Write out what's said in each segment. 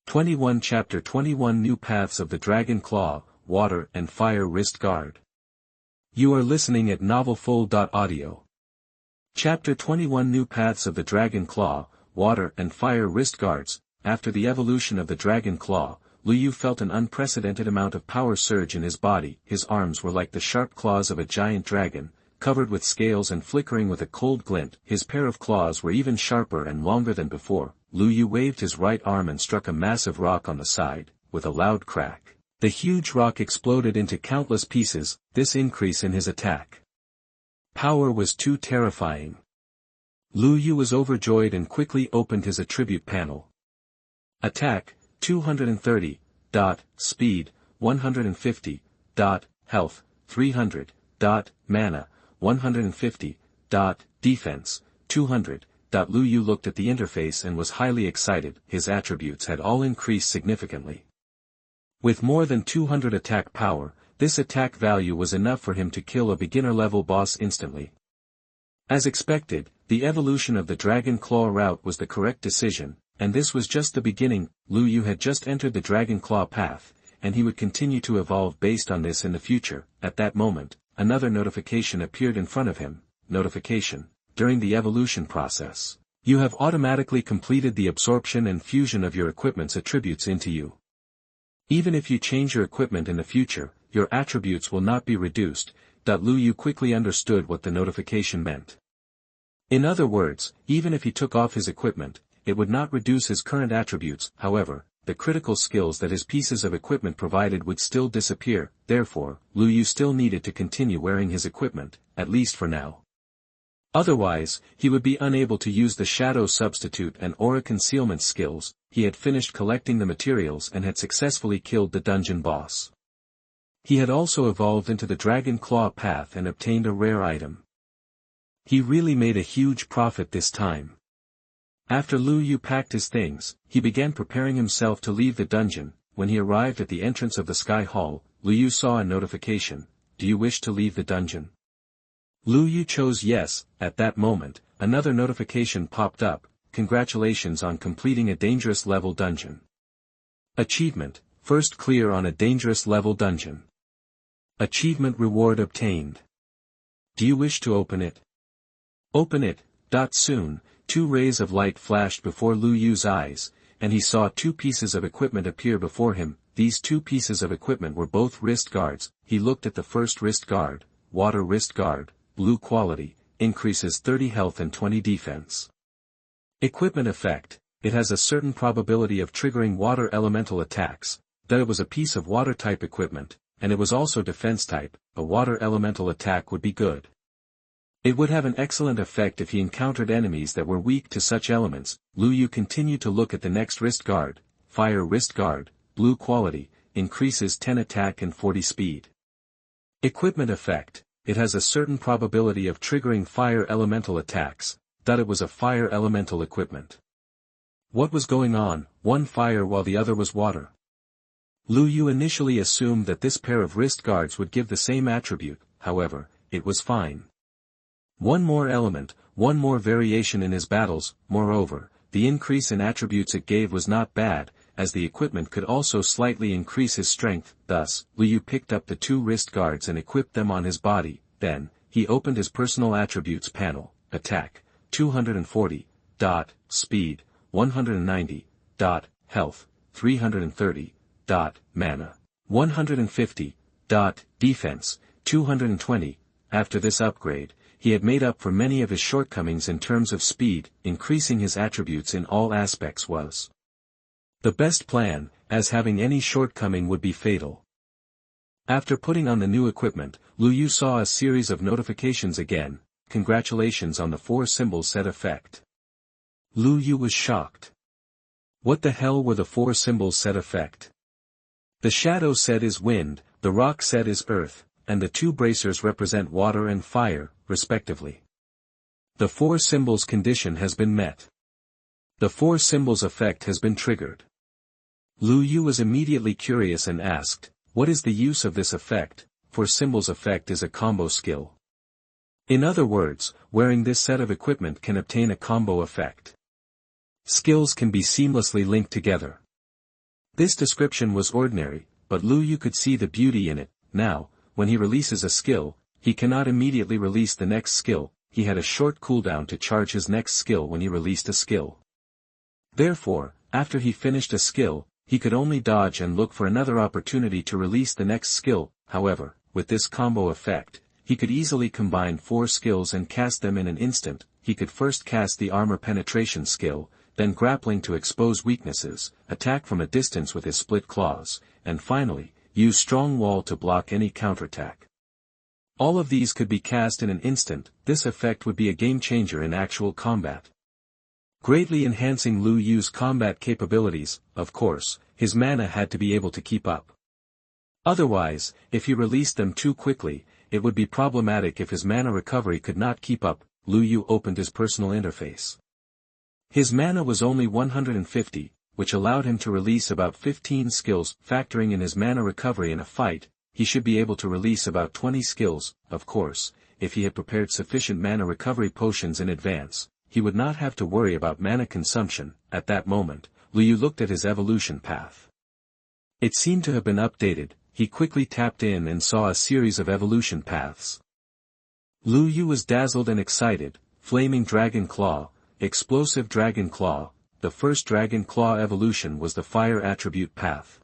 21 Chapter 21 New Paths of the Dragon Claw, Water and Fire Wrist Guard. You are listening at novelfull.audio. Chapter 21 New Paths of the Dragon Claw, Water and Fire Wrist Guards. After the evolution of the Dragon Claw, Lu Yu felt an unprecedented amount of power surge in his body. His arms were like the sharp claws of a giant dragon, covered with scales and flickering with a cold glint. His pair of claws were even sharper and longer than before. Lu Yu waved his right arm and struck a massive rock on the side, with a loud crack. The huge rock exploded into countless pieces. This increase in his attack power was too terrifying. Lu Yu was overjoyed and quickly opened his attribute panel. Attack, 230. Speed, 150. Health, 300. Mana, 150. Defense, 200. Lu Yu looked at the interface and was highly excited. His attributes had all increased significantly. With more than 200 attack power, this attack value was enough for him to kill a beginner-level boss instantly. As expected, the evolution of the Dragon Claw route was the correct decision, and this was just the beginning. Lu Yu had just entered the Dragon Claw path, and he would continue to evolve based on this in the future. At that moment, another notification appeared in front of him. Notification: during the evolution process, you have automatically completed the absorption and fusion of your equipment's attributes into you. Even if you change your equipment in the future, your attributes will not be reduced. Lu Yu quickly understood what the notification meant. In other words, even if he took off his equipment, it would not reduce his current attributes. However, the critical skills that his pieces of equipment provided would still disappear. Therefore, Lu Yu still needed to continue wearing his equipment, at least for now. Otherwise, he would be unable to use the Shadow Substitute and Aura Concealment skills. He had finished collecting the materials and had successfully killed the dungeon boss. He had also evolved into the Dragon Claw path and obtained a rare item. He really made a huge profit this time. After Lu Yu packed his things, he began preparing himself to leave the dungeon. When he arrived at the entrance of the Sky Hall, Lu Yu saw a notification: "Do you wish to leave the dungeon?" Lu Yu chose yes. At that moment, another notification popped up: "Congratulations on completing a dangerous level dungeon. Achievement: first clear on a dangerous level dungeon. Achievement reward obtained. Do you wish to open it?" Open it. Soon, two rays of light flashed before Lu Yu's eyes, and he saw two pieces of equipment appear before him. These two pieces of equipment were both wrist guards. He looked at the first wrist guard: Water Wrist Guard, blue quality, increases 30 health and 20 defense. Equipment effect: it has a certain probability of triggering water elemental attacks. That it was a piece of water type equipment, and it was also defense type. A water elemental attack would be good. It would have an excellent effect if he encountered enemies that were weak to such elements. Lu Yu continued to look at the next wrist guard: Fire Wrist Guard, blue quality, increases 10 attack and 40 speed. Equipment effect: it has a certain probability of triggering fire elemental attacks. That it was a fire elemental equipment. What was going on? One fire while the other was water. Lu Yu initially assumed that this pair of wrist guards would give the same attribute. However, it was fine. One more element, one more variation in his battles. Moreover, the increase in attributes it gave was not bad, as the equipment could also slightly increase his strength. Thus, Lu Yu picked up the two wrist guards and equipped them on his body. Then, he opened his personal attributes panel. Attack, 240. Speed, 190. Health, 330. Mana, 150. Defense, 220. After this upgrade, he had made up for many of his shortcomings in terms of speed. Increasing his attributes in all aspects was the best plan, as having any shortcoming would be fatal. After putting on the new equipment, Lu Yu saw a series of notifications again: "Congratulations on the 4 symbols set effect." Lu Yu was shocked. What the hell were the 4 symbols set effect? The shadow set is wind, the rock set is earth, and the 2 bracers represent water and fire, respectively. The 4 symbols condition has been met. The 4 symbols effect has been triggered. Lu Yu was immediately curious and asked, "What is the use of this effect?" 4 symbols effect is a combo skill. In other words, wearing this set of equipment can obtain a combo effect. Skills can be seamlessly linked together. This description was ordinary, but Lu Yu could see the beauty in it. Now, when he releases a skill, he cannot immediately release the next skill. He had a short cooldown to charge his next skill when he released a skill. Therefore, after he finished a skill, he could only dodge and look for another opportunity to release the next skill. However, with this combo effect, he could easily combine 4 skills and cast them in an instant. He could first cast the armor penetration skill, then grappling to expose weaknesses, attack from a distance with his split claws, and finally, use strong wall to block any counterattack. All of these could be cast in an instant. This effect would be a game changer in actual combat, greatly enhancing Lu Yu's combat capabilities. Of course, his mana had to be able to keep up. Otherwise, if he released them too quickly, it would be problematic if his mana recovery could not keep up. Lu Yu opened his personal interface. His mana was only 150, which allowed him to release about 15 skills. Factoring in his mana recovery in a fight, he should be able to release about 20 skills. Of course, if he had prepared sufficient mana recovery potions in advance, he would not have to worry about mana consumption. At that moment, Lu Yu looked at his evolution path. It seemed to have been updated. He quickly tapped in and saw a series of evolution paths. Lu Yu was dazzled and excited. Flaming Dragon Claw, Explosive Dragon Claw. The first Dragon Claw evolution was the fire attribute path.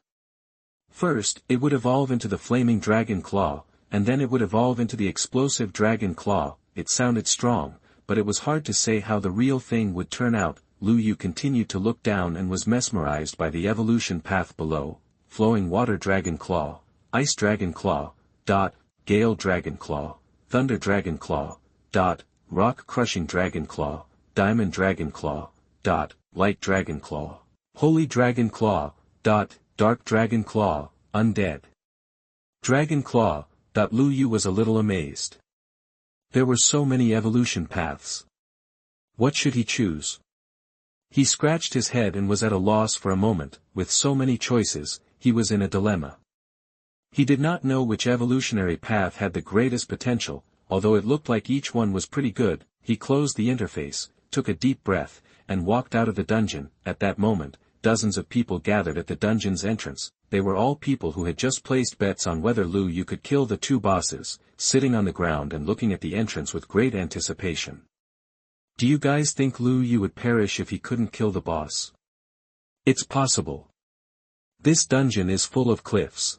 First, it would evolve into the Flaming Dragon Claw, and then it would evolve into the Explosive Dragon Claw. It sounded strong, but it was hard to say how the real thing would turn out. Lu Yu continued to look down and was mesmerized by the evolution path below. Flowing Water Dragon Claw, Ice Dragon Claw, Gale Dragon Claw, Thunder Dragon Claw, Rock Crushing Dragon Claw, Diamond Dragon Claw, Light Dragon Claw, Holy Dragon Claw, Dark Dragon Claw, Undead Dragon Claw. Lu Yu was a little amazed. There were so many evolution paths. What should he choose? He scratched his head and was at a loss for a moment. With so many choices, he was in a dilemma. He did not know which evolutionary path had the greatest potential. Although it looked like each one was pretty good. He closed the interface, took a deep breath, and walked out of the dungeon. At that moment, dozens of people gathered at the dungeon's entrance. They were all people who had just placed bets on whether Lu Yu could kill the 2 bosses, sitting on the ground and looking at the entrance with great anticipation. Do you guys think Lu Yu would perish if he couldn't kill the boss? It's possible. This dungeon is full of cliffs.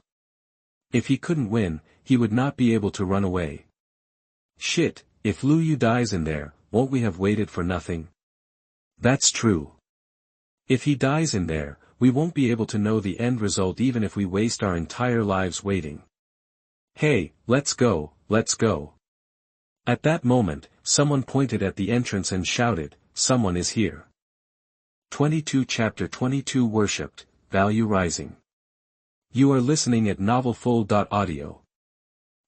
If he couldn't win, he would not be able to run away. Shit, if Lu Yu dies in there, won't we have waited for nothing? That's true. If he dies in there, we won't be able to know the end result even if we waste our entire lives waiting. Hey, let's go, let's go. At that moment, someone pointed at the entrance and shouted, someone is here. 22 Chapter 22 Worshipped, Value Rising. You are listening at novelfull.audio.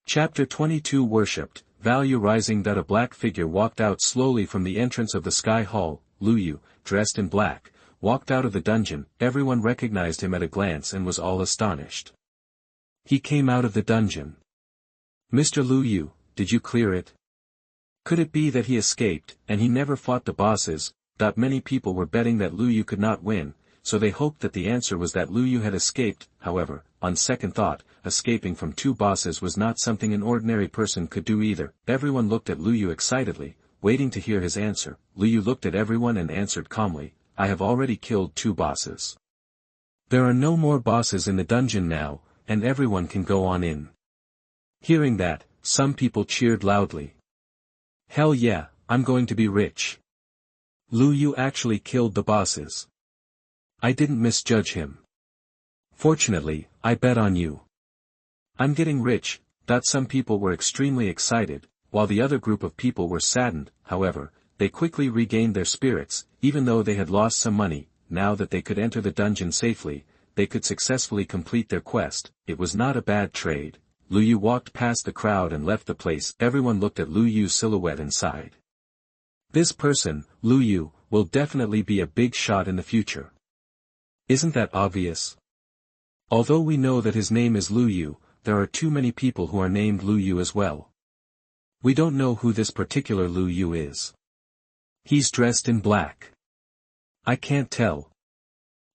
Chapter 22 Worshipped, Value Rising. A black figure walked out slowly from the entrance of the Sky Hall. Lu Yu, dressed in black, walked out of the dungeon. Everyone recognized him at a glance and was all astonished. He came out of the dungeon. Mr. Lu Yu, did you clear it? Could it be that he escaped, and he never fought the bosses? Many people were betting that Lu Yu could not win, so they hoped that the answer was that Lu Yu had escaped. However, on second thought, escaping from 2 bosses was not something an ordinary person could do either. Everyone looked at Lu Yu excitedly, waiting to hear his answer. Lu Yu looked at everyone and answered calmly, I have already killed 2 bosses. There are no more bosses in the dungeon now, and everyone can go on in. Hearing that, some people cheered loudly. Hell yeah, I'm going to be rich. Lu Yu actually killed the bosses. I didn't misjudge him. Fortunately, I bet on you. I'm getting rich. Some people were extremely excited, while the other group of people were saddened. However, they quickly regained their spirits. Even though they had lost some money, now that they could enter the dungeon safely, they could successfully complete their quest. It was not a bad trade. Lu Yu walked past the crowd and left the place. Everyone looked at Lu Yu's silhouette and sighed. This person, Lu Yu, will definitely be a big shot in the future. Isn't that obvious? Although we know that his name is Lu Yu, there are too many people who are named Lu Yu as well. We don't know who this particular Lu Yu is. He's dressed in black. I can't tell.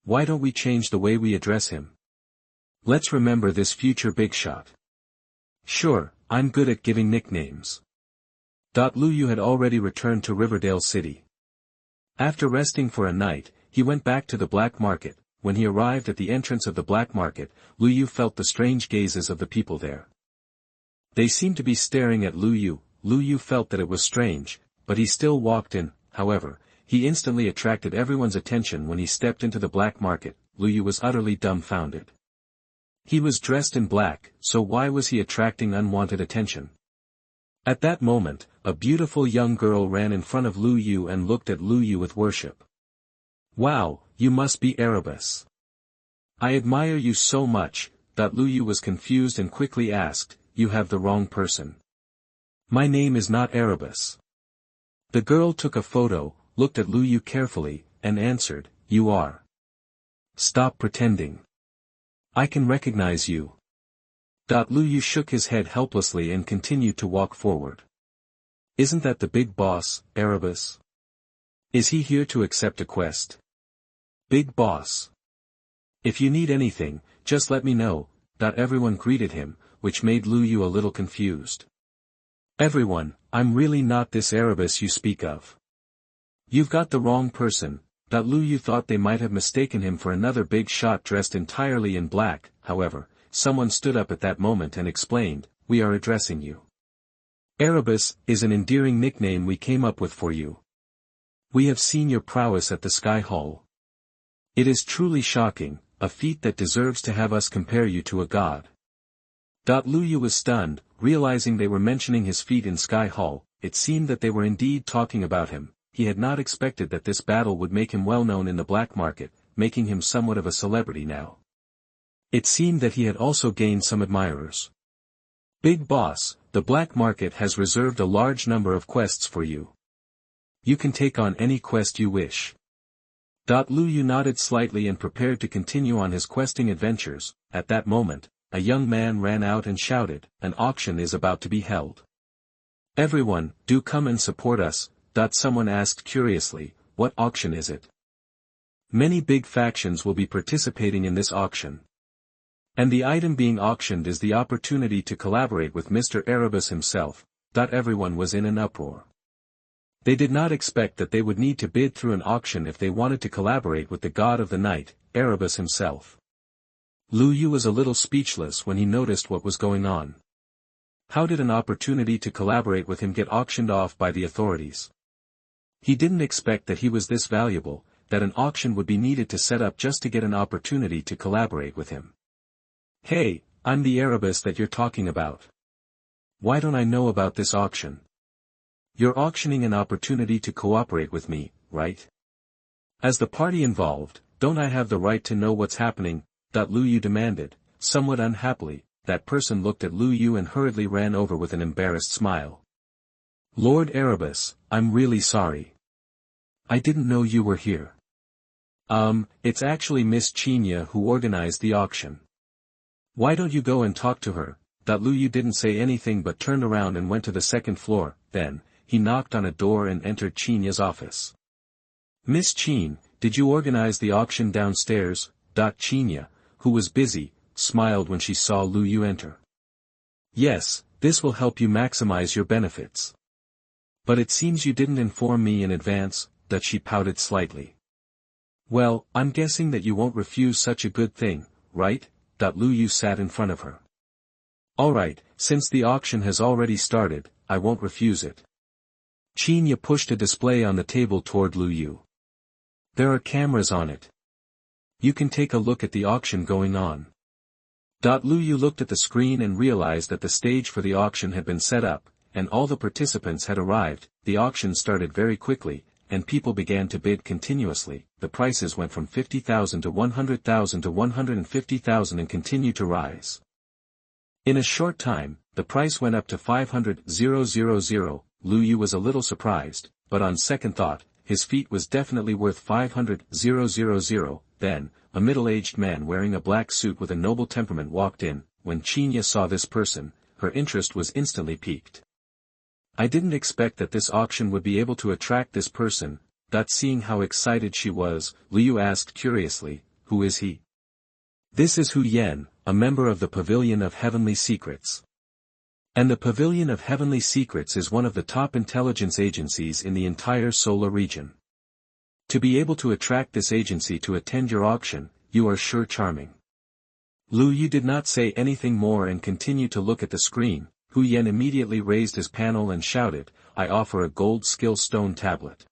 Why don't we change the way we address him? Let's remember this future big shot. Sure, I'm good at giving nicknames. Lu Yu had already returned to Riverdale City. After resting for a night, he went back to the black market. When he arrived at the entrance of the black market, Lu Yu felt the strange gazes of the people there. They seemed to be staring at Lu Yu. Lu Yu felt that it was strange, but he still walked in. However, he instantly attracted everyone's attention when he stepped into the black market. Lu Yu was utterly dumbfounded. He was dressed in black, so why was he attracting unwanted attention? At that moment, a beautiful young girl ran in front of Lu Yu and looked at Lu Yu with worship. Wow, you must be Erebus. I admire you so much. Lu Yu was confused and quickly asked, you have the wrong person. My name is not Erebus. The girl took a photo, looked at Lu Yu carefully, and answered, you are. Stop pretending. I can recognize you. Lu Yu shook his head helplessly and continued to walk forward. Isn't that the big boss, Erebus? Is he here to accept a quest? Big boss. If you need anything, just let me know. Everyone greeted him, which made Lu Yu a little confused. Everyone, I'm really not this Erebus you speak of. You've got the wrong person. Lu Yu thought they might have mistaken him for another big shot dressed entirely in black. However, someone stood up at that moment and explained, we are addressing you. Erebus is an endearing nickname we came up with for you. We have seen your prowess at the Sky Hall. It is truly shocking, a feat that deserves to have us compare you to a god. Lu Yu was stunned, realizing they were mentioning his feat in Sky Hall. It seemed that they were indeed talking about him. He had not expected that this battle would make him well known in the black market, making him somewhat of a celebrity now. It seemed that he had also gained some admirers. Big boss, the black market has reserved a large number of quests for you. You can take on any quest you wish. Lu Yu nodded slightly and prepared to continue on his questing adventures. At that moment, a young man ran out and shouted, an auction is about to be held. Everyone, do come and support us. Someone asked curiously, what auction is it? Many big factions will be participating in this auction. And the item being auctioned is the opportunity to collaborate with Mr. Erebus himself. Everyone was in an uproar. They did not expect that they would need to bid through an auction if they wanted to collaborate with the god of the night, Erebus himself. Lu Yu was a little speechless when he noticed what was going on. How did an opportunity to collaborate with him get auctioned off by the authorities? He didn't expect that he was this valuable, that an auction would be needed to set up just to get an opportunity to collaborate with him. Hey, I'm the Erebus that you're talking about. Why don't I know about this auction? You're auctioning an opportunity to cooperate with me, right? As the party involved, don't I have the right to know what's happening? Lu Yu demanded, somewhat unhappily. That person looked at Lu Yu and hurriedly ran over with an embarrassed smile. Lord Erebus, I'm really sorry. I didn't know you were here. It's actually Miss Chinya who organized the auction. Why don't you go and talk to her? Lu Yu didn't say anything but turned around and went to the second floor. Then, he knocked on a door and entered Chinya's office. Miss Chin, did you organize the auction downstairs? Chinya, who was busy, smiled when she saw Lu Yu enter. Yes, this will help you maximize your benefits. But it seems you didn't inform me in advance. She pouted slightly. Well, I'm guessing that you won't refuse such a good thing, right? Lu Yu sat in front of her. Alright, since the auction has already started, I won't refuse it. Chinya pushed a display on the table toward Lu Yu. There are cameras on it. You can take a look at the auction going on. Lu Yu looked at the screen and realized that the stage for the auction had been set up, and all the participants had arrived. The auction started very quickly, and people began to bid continuously. The prices went from 50,000 to 100,000 to 150,000 and continued to rise. In a short time, the price went up to 500,000. Lu Yu was a little surprised, but on second thought, his feat was definitely worth 500,000. Then, a middle-aged man wearing a black suit with a noble temperament walked in. When Chinya saw this person, her interest was instantly piqued. I didn't expect that this auction would be able to attract this person. Seeing how excited she was, Lu Yu asked curiously, who is he? This is Hu Yen, a member of the Pavilion of Heavenly Secrets. And the Pavilion of Heavenly Secrets is one of the top intelligence agencies in the entire solar region. To be able to attract this agency to attend your auction, you are sure charming. Lu Yu did not say anything more and continued to look at the screen. Hu Yen immediately raised his panel and shouted, "I offer a gold skill stone tablet.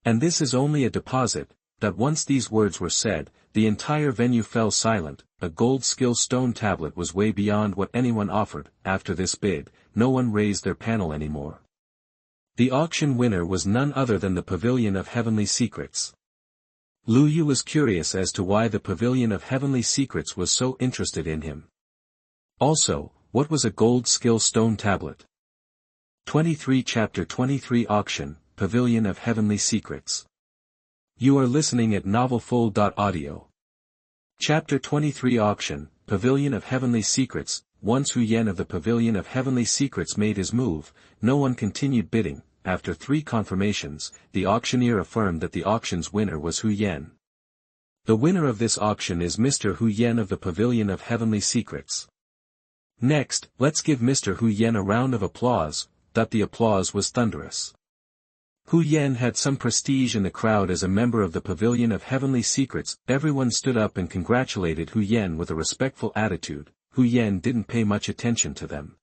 And this is only a deposit." That once these words were said, the entire venue fell silent. A gold skill stone tablet was way beyond what anyone offered. After this bid, no one raised their panel anymore. The auction winner was none other than the Pavilion of Heavenly Secrets. Lu Yu was curious as to why the Pavilion of Heavenly Secrets was so interested in him. Also, what was a gold skill stone tablet? 23 Chapter 23 Auction, Pavilion of Heavenly Secrets. You are listening at novelfull.audio. Chapter 23 Auction, Pavilion of Heavenly Secrets. Once Hu Yen of the Pavilion of Heavenly Secrets made his move, no one continued bidding. After 3 confirmations, the auctioneer affirmed that the auction's winner was Hu Yen. The winner of this auction is Mr. Hu Yen of the Pavilion of Heavenly Secrets. Next, let's give Mr. Hu Yen a round of applause. The applause was thunderous. Hu Yen had some prestige in the crowd as a member of the Pavilion of Heavenly Secrets. Everyone stood up and congratulated Hu Yen with a respectful attitude. Hu Yen didn't pay much attention to them.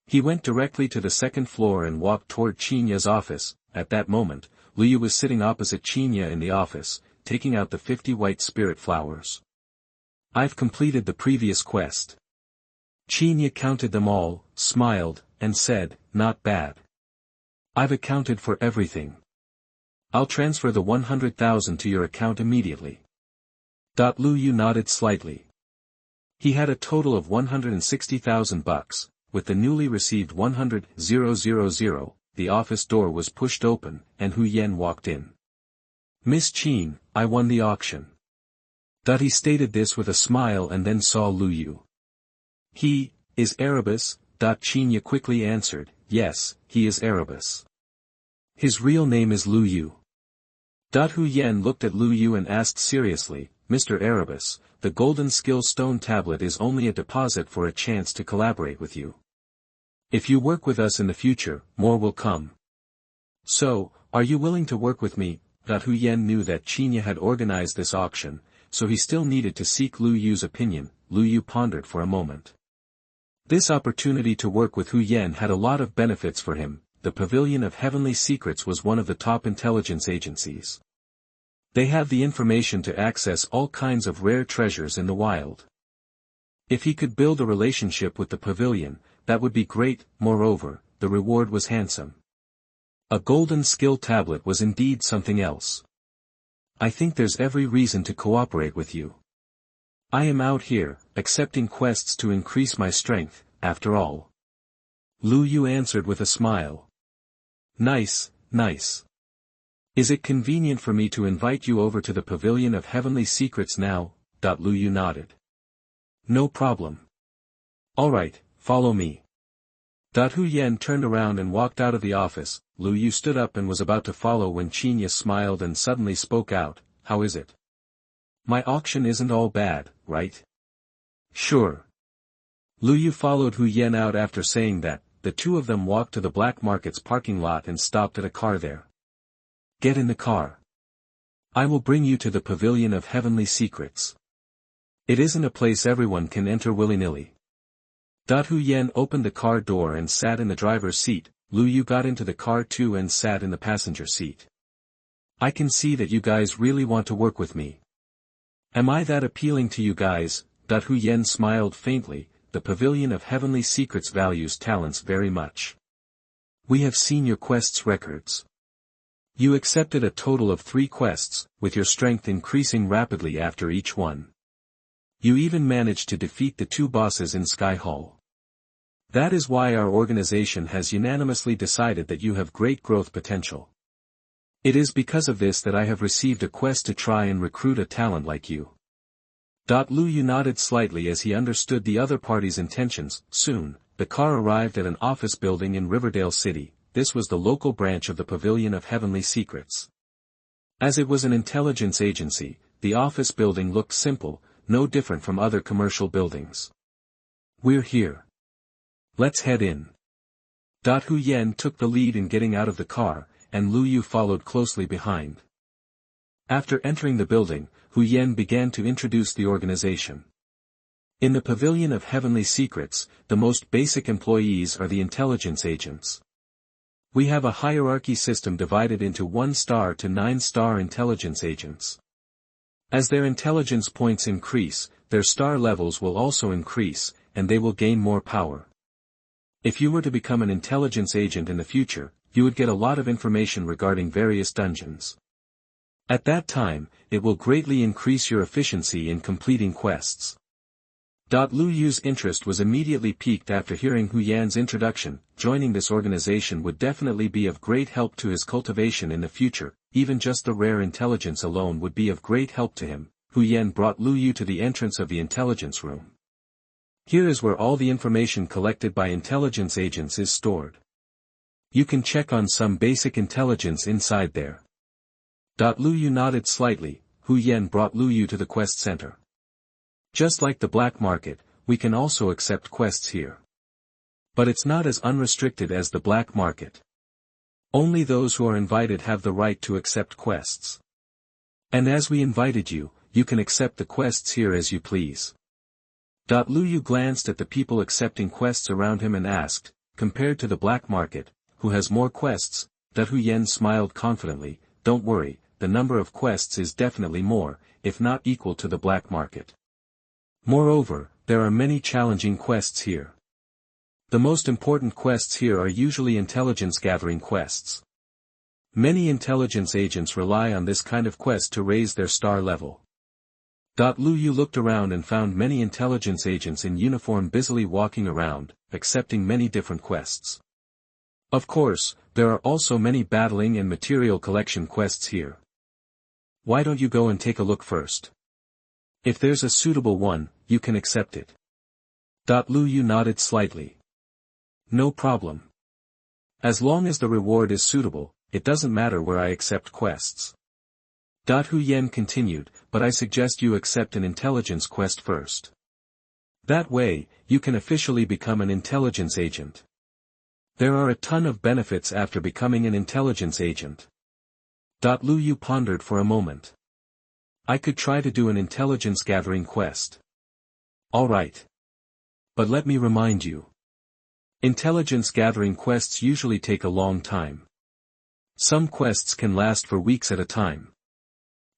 He went directly to the second floor and walked toward Chinya's office. At that moment, Lu Yu was sitting opposite Chinya in the office, taking out the 50 white spirit flowers. "I've completed the previous quest." Chinya counted them all, smiled, and said, "Not bad. I've accounted for everything. I'll transfer the 100,000 to your account immediately." Lu Yu nodded slightly. He had a total of 160,000 bucks. With the newly received 100,000, the office door was pushed open, and Hu Yen walked in. "Miss Qin, I won the auction." He stated this with a smile and then saw Lu Yu. "He is Erebus?" Chinya quickly answered, "Yes, he is Erebus. His real name is Lu Yu." Hu Yen looked at Lu Yu and asked seriously, "Mr. Erebus, the golden skill stone tablet is only a deposit for a chance to collaborate with you. If you work with us in the future, more will come. So, are you willing to work with me?" Hu Yen knew that Chinya had organized this auction, so he still needed to seek Lu Yu's opinion. Lu Yu pondered for a moment. This opportunity to work with Hu Yen had a lot of benefits for him. The Pavilion of Heavenly Secrets was one of the top intelligence agencies. They have the information to access all kinds of rare treasures in the wild. If he could build a relationship with the pavilion, that would be great. Moreover, the reward was handsome. A golden skill tablet was indeed something else. "I think there's every reason to cooperate with you. I am out here, accepting quests to increase my strength, after all." Lu Yu answered with a smile. "Nice, nice. Is it convenient for me to invite you over to the Pavilion of Heavenly Secrets now?" Lu Yu nodded. "No problem. All right, follow me." Hu Yen turned around and walked out of the office. Lu Yu stood up and was about to follow when Chinya smiled and suddenly spoke out, "How is it? My auction isn't all bad, right?" "Sure." Lu Yu followed Hu Yen out after saying that. The two of them walked to the black market's parking lot and stopped at a car there. "Get in the car. I will bring you to the Pavilion of Heavenly Secrets. It isn't a place everyone can enter willy-nilly." Hu Yen opened the car door and sat in the driver's seat. Lu Yu got into the car too and sat in the passenger seat. "I can see that you guys really want to work with me. Am I that appealing to you guys?" Hu Yen smiled faintly. "The Pavilion of Heavenly Secrets values talents very much. We have seen your quests records. You accepted a total of 3 quests, with your strength increasing rapidly after each one. You even managed to defeat the 2 bosses in Sky Hall. That is why our organization has unanimously decided that you have great growth potential. It is because of this that I have received a quest to try and recruit a talent like you." Lu Yu nodded slightly as he understood the other party's intentions. Soon, the car arrived at an office building in Riverdale City. This was the local branch of the Pavilion of Heavenly Secrets. As it was an intelligence agency, the office building looked simple, no different from other commercial buildings. "We're here. Let's head in." Hu Yen took the lead in getting out of the car, and Lu Yu followed closely behind. After entering the building, Hu Yen began to introduce the organization. In the Pavilion of Heavenly Secrets, the most basic employees are the intelligence agents. We have a hierarchy system divided into 1-star to 9-star intelligence agents. As their intelligence points increase, their star levels will also increase, and they will gain more power. If you were to become an intelligence agent in the future, you would get a lot of information regarding various dungeons. At that time, it will greatly increase your efficiency in completing quests. Lu Yu's interest was immediately piqued after hearing Hu Yan's introduction. Joining this organization would definitely be of great help to his cultivation in the future, even just the rare intelligence alone would be of great help to him. Hu Yan brought Lu Yu to the entrance of the intelligence room. Here is where all the information collected by intelligence agents is stored. You can check on some basic intelligence inside there. Lu Yu nodded slightly. Hu Yan brought Lu Yu to the quest center. Just like the black market, we can also accept quests here. But it's not as unrestricted as the black market. Only those who are invited have the right to accept quests. And as we invited you, you can accept the quests here as you please. Lu Yu glanced at the people accepting quests around him and asked, compared to the black market, who has more quests? Hu Yen smiled confidently, "Don't worry, the number of quests is definitely more, if not equal to the black market. Moreover, there are many challenging quests here. The most important quests here are usually intelligence-gathering quests. Many intelligence agents rely on this kind of quest to raise their star level." Lu Yu looked around and found many intelligence agents in uniform busily walking around, accepting many different quests. Of course, there are also many battling and material collection quests here. Why don't you go and take a look first? If there's a suitable one, you can accept it. Lu Yu nodded slightly. No problem. As long as the reward is suitable, it doesn't matter where I accept quests. Hu Yen continued, "But I suggest you accept an intelligence quest first. That way, you can officially become an intelligence agent. There are a ton of benefits after becoming an intelligence agent." Lu Yu pondered for a moment. "I could try to do an intelligence gathering quest. Alright. But let me remind you. Intelligence gathering quests usually take a long time. Some quests can last for weeks at a time.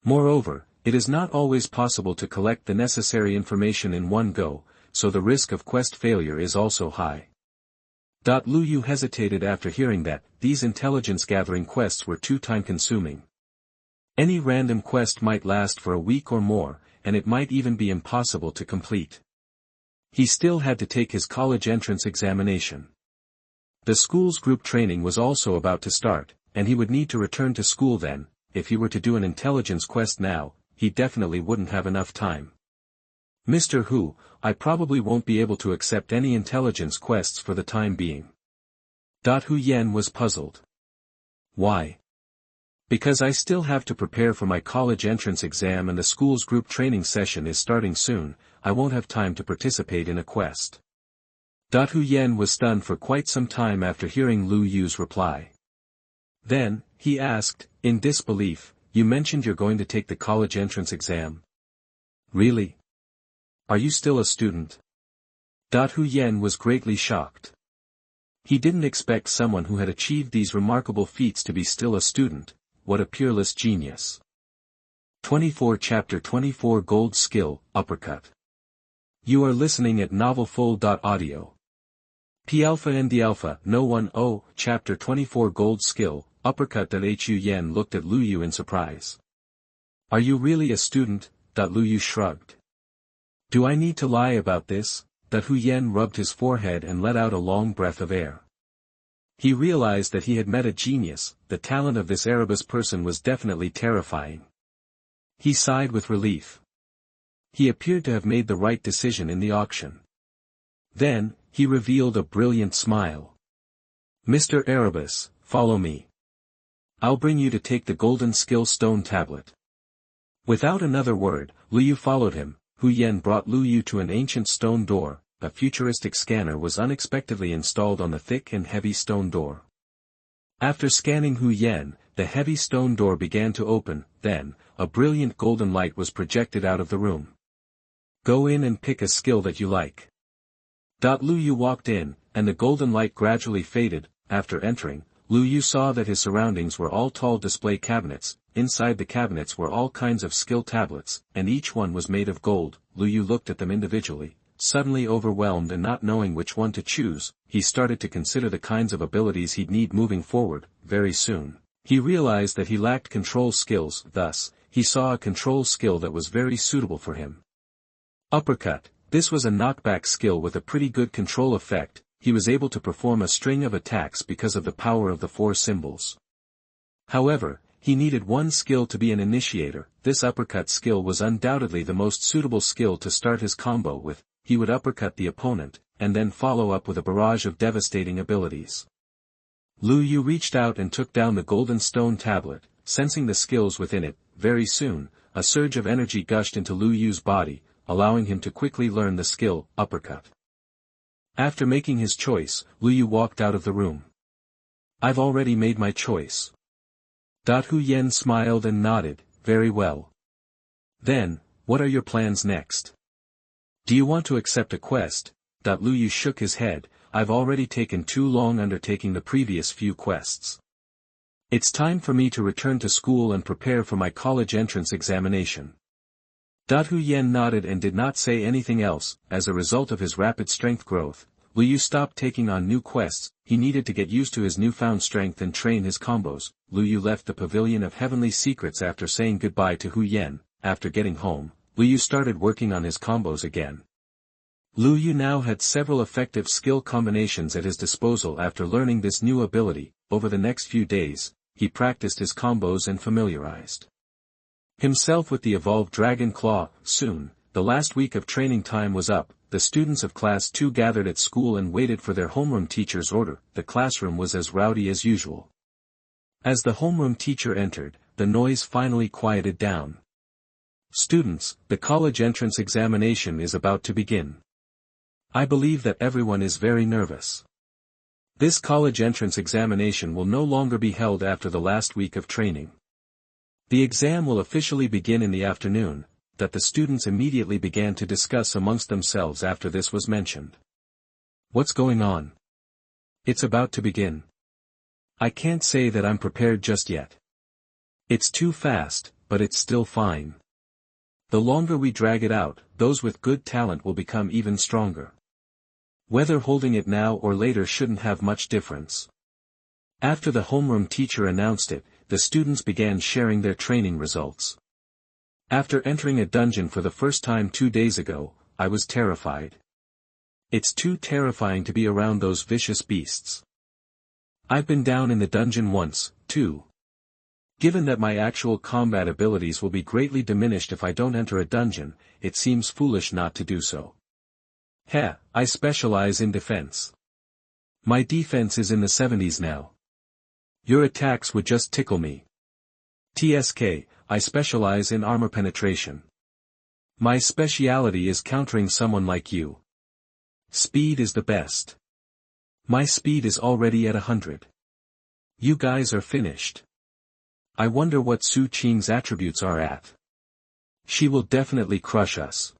Moreover, it is not always possible to collect the necessary information in one go, so the risk of quest failure is also high." Lu Yu hesitated after hearing that these intelligence gathering quests were too time-consuming. Any random quest might last for a week or more, and it might even be impossible to complete. He still had to take his college entrance examination. The school's group training was also about to start, and he would need to return to school then. If he were to do an intelligence quest now, he definitely wouldn't have enough time. "Mr. Hu, I probably won't be able to accept any intelligence quests for the time being." Hu Yen was puzzled. "Why?" "Because I still have to prepare for my college entrance exam and the school's group training session is starting soon. I won't have time to participate in a quest." Hu Yen was stunned for quite some time after hearing Lu Yu's reply. Then, he asked, in disbelief, "You mentioned you're going to take the college entrance exam. Really? Are you still a student?" Hu Yen was greatly shocked. He didn't expect someone who had achieved these remarkable feats to be still a student. What a peerless genius. 24 Chapter 24 Gold Skill, Uppercut. You are listening at novelfull.audio. P Alpha and the Alpha, No 1-0, Chapter 24 Gold Skill, Uppercut. Hu Yen looked at Lu Yu in surprise. "Are you really a student?" Lu Yu shrugged. "Do I need to lie about this?" Hu Yen rubbed his forehead and let out a long breath of air. He realized that he had met a genius. The talent of this Erebus person was definitely terrifying. He sighed with relief. He appeared to have made the right decision in the auction. Then, he revealed a brilliant smile. "Mr. Erebus, follow me. I'll bring you to take the golden skill stone tablet." Without another word, Lu Yu followed him. Hu Yen brought Lu Yu to an ancient stone door. A futuristic scanner was unexpectedly installed on the thick and heavy stone door. After scanning Hu Yen, the heavy stone door began to open, then, a brilliant golden light was projected out of the room. Go in and pick a skill that you like. Lu Yu walked in, and the golden light gradually faded. After entering, Lu Yu saw that his surroundings were all tall display cabinets. Inside the cabinets were all kinds of skill tablets, and each one was made of gold. Lu Yu looked at them individually. Suddenly overwhelmed and not knowing which one to choose, he started to consider the kinds of abilities he'd need moving forward. Very soon, he realized that he lacked control skills, thus, he saw a control skill that was very suitable for him. Uppercut. This was a knockback skill with a pretty good control effect. He was able to perform a string of attacks because of the power of the four symbols. However, he needed one skill to be an initiator. This uppercut skill was undoubtedly the most suitable skill to start his combo with. He would uppercut the opponent, and then follow up with a barrage of devastating abilities. Lu Yu reached out and took down the golden stone tablet, sensing the skills within it. Very soon, a surge of energy gushed into Lu Yu's body, allowing him to quickly learn the skill, uppercut. After making his choice, Lu Yu walked out of the room. I've already made my choice. Hu Yen smiled and nodded. Very well. Then, what are your plans next? Do you want to accept a quest? Lu Yu shook his head. I've already taken too long undertaking the previous few quests. It's time for me to return to school and prepare for my college entrance examination. Hu Yen nodded and did not say anything else. As a result of his rapid strength growth, Lu Yu stopped taking on new quests. He needed to get used to his newfound strength and train his combos. Lu Yu left the Pavilion of Heavenly Secrets after saying goodbye to Hu Yen. After getting home, Lu Yu started working on his combos again. Lu Yu now had several effective skill combinations at his disposal after learning this new ability. Over the next few days, he practiced his combos and familiarized himself with the evolved Dragon Claw. Soon, the last week of training time was up. The students of Class 2 gathered at school and waited for their homeroom teacher's order. The classroom was as rowdy as usual. As the homeroom teacher entered, the noise finally quieted down. Students, the college entrance examination is about to begin. I believe that everyone is very nervous. This college entrance examination will no longer be held after the last week of training. The exam will officially begin in the afternoon. That the students immediately began to discuss amongst themselves after this was mentioned. What's going on? It's about to begin. I can't say that I'm prepared just yet. It's too fast, but it's still fine. The longer we drag it out, those with good talent will become even stronger. Whether holding it now or later shouldn't have much difference. After the homeroom teacher announced it, the students began sharing their training results. After entering a dungeon for the first time 2 days ago, I was terrified. It's too terrifying to be around those vicious beasts. I've been down in the dungeon once, too. Given that my actual combat abilities will be greatly diminished if I don't enter a dungeon, it seems foolish not to do so. I specialize in defense. My defense is in the 70s now. Your attacks would just tickle me. TSK, I specialize in armor penetration. My speciality is countering someone like you. Speed is the best. My speed is already at 100. You guys are finished. I wonder what Su Qing's attributes are at. She will definitely crush us.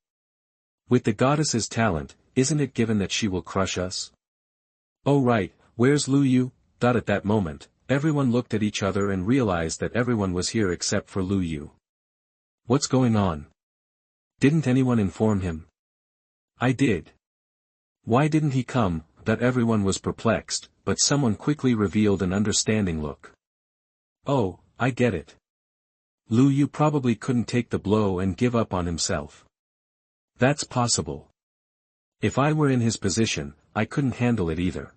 With the goddess's talent, isn't it given that she will crush us? Oh right, where's Lu Yu? At that moment, everyone looked at each other and realized that everyone was here except for Lu Yu. What's going on? Didn't anyone inform him? I did. Why didn't he come? Everyone was perplexed, but someone quickly revealed an understanding look. Oh, I get it. Lu Yu probably couldn't take the blow and give up on himself. That's possible. If I were in his position, I couldn't handle it either.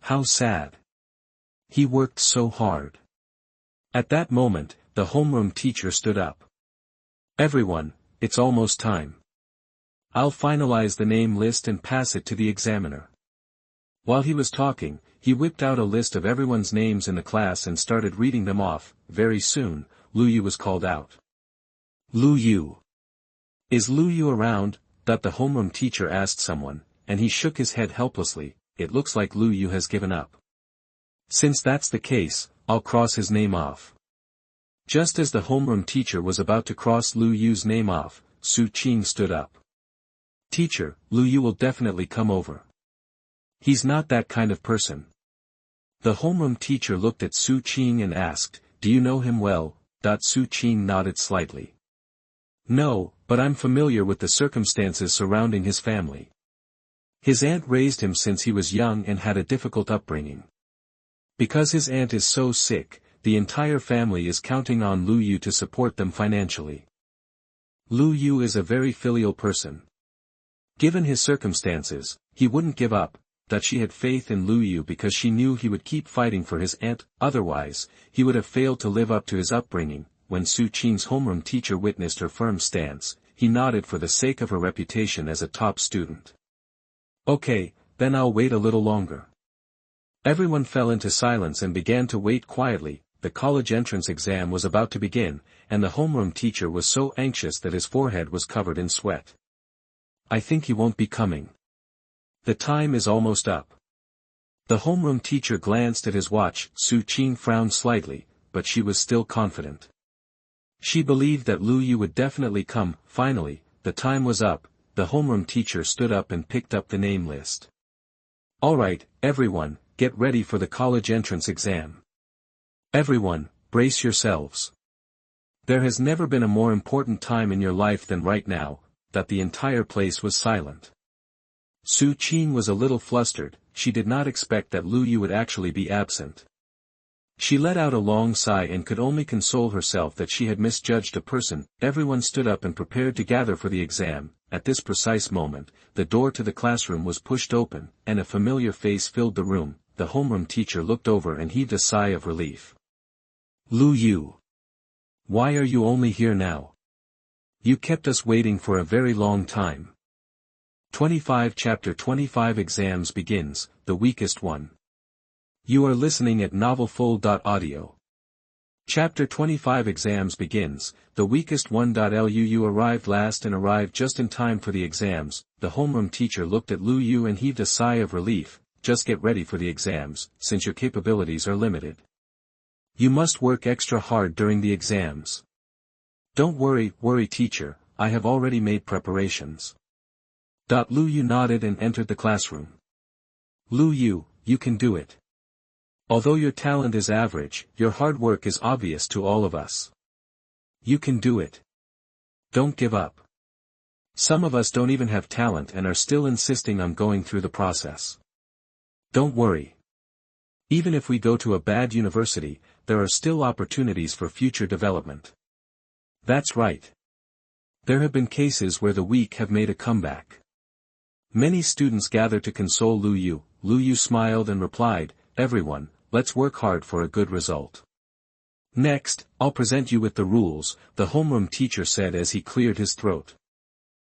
How sad. He worked so hard. At that moment, the homeroom teacher stood up. Everyone, it's almost time. I'll finalize the name list and pass it to the examiner. While he was talking, he whipped out a list of everyone's names in the class and started reading them off. Very soon, Lu Yu was called out. Lu Yu. Is Lu Yu around? The homeroom teacher asked someone, and he shook his head helplessly. It looks like Lu Yu has given up. Since that's the case, I'll cross his name off. Just as the homeroom teacher was about to cross Lu Yu's name off, Su Qing stood up. Teacher, Lu Yu will definitely come over. He's not that kind of person. The homeroom teacher looked at Su Qing and asked, do you know him well? Su Qing nodded slightly. No, but I'm familiar with the circumstances surrounding his family. His aunt raised him since he was young and had a difficult upbringing. Because his aunt is so sick, the entire family is counting on Lu Yu to support them financially. Lu Yu is a very filial person. Given his circumstances, he wouldn't give up. That she had faith in Lu Yu because she knew he would keep fighting for his aunt, otherwise, he would have failed to live up to his upbringing. When Su Qing's homeroom teacher witnessed her firm stance, he nodded for the sake of her reputation as a top student. Okay, then I'll wait a little longer. Everyone fell into silence and began to wait quietly. The college entrance exam was about to begin, and the homeroom teacher was so anxious that his forehead was covered in sweat. I think he won't be coming. The time is almost up. The homeroom teacher glanced at his watch. Su Qing frowned slightly, but she was still confident. She believed that Lu Yu would definitely come. Finally, the time was up. The homeroom teacher stood up and picked up the name list. Alright, everyone, get ready for the college entrance exam. Everyone, brace yourselves. There has never been a more important time in your life than right now. That the entire place was silent. Su Qing was a little flustered. She did not expect that Lu Yu would actually be absent. She let out a long sigh and could only console herself that she had misjudged a person. Everyone stood up and prepared to gather for the exam. At this precise moment, the door to the classroom was pushed open, and a familiar face filled the room. The homeroom teacher looked over and heaved a sigh of relief. Lu Yu. Why are you only here now? You kept us waiting for a very long time. 25 Chapter 25 Exams begins, the weakest one. You are listening at novelfull.audio. Chapter 25 Exams begins, the weakest one. Lu Yu arrived last and arrived just in time for the exams. The homeroom teacher looked at Lu Yu and heaved a sigh of relief. Just get ready for the exams, since your capabilities are limited. You must work extra hard during the exams. Don't worry, teacher, I have already made preparations. Lu Yu nodded and entered the classroom. Lu Yu, you can do it. Although your talent is average, your hard work is obvious to all of us. You can do it. Don't give up. Some of us don't even have talent and are still insisting on going through the process. Don't worry. Even if we go to a bad university, there are still opportunities for future development. That's right. There have been cases where the weak have made a comeback. Many students gathered to console Lu Yu. Lu Yu smiled and replied, everyone, let's work hard for a good result. Next, I'll present you with the rules, the homeroom teacher said as he cleared his throat.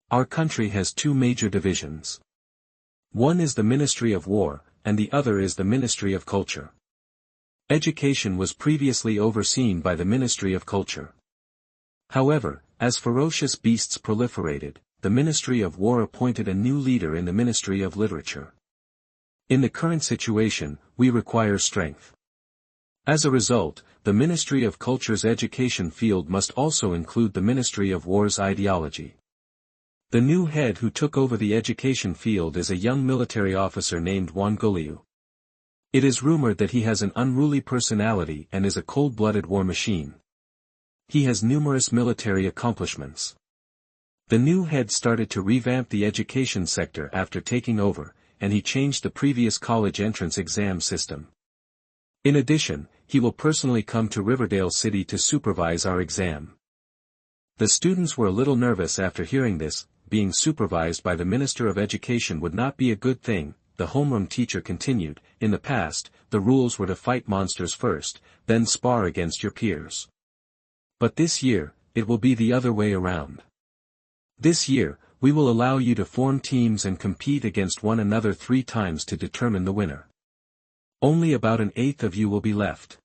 Our country has two major divisions. One is the Ministry of War, and the other is the Ministry of Culture. Education was previously overseen by the Ministry of Culture. However, as ferocious beasts proliferated, the Ministry of War appointed a new leader in the Ministry of Literature. In the current situation, we require strength. As a result, the Ministry of Culture's education field must also include the Ministry of War's ideology. The new head who took over the education field is a young military officer named Wan Goliu. It is rumored that he has an unruly personality and is a cold-blooded war machine. He has numerous military accomplishments. The new head started to revamp the education sector after taking over, and he changed the previous college entrance exam system. In addition, he will personally come to Riverdale City to supervise our exam. The students were a little nervous after hearing this. Being supervised by the Minister of Education would not be a good thing, the homeroom teacher continued. In the past, the rules were to fight monsters first, then spar against your peers. But this year, it will be the other way around. This year, we will allow you to form teams and compete against one another 3 times to determine the winner. Only about an eighth of you will be left.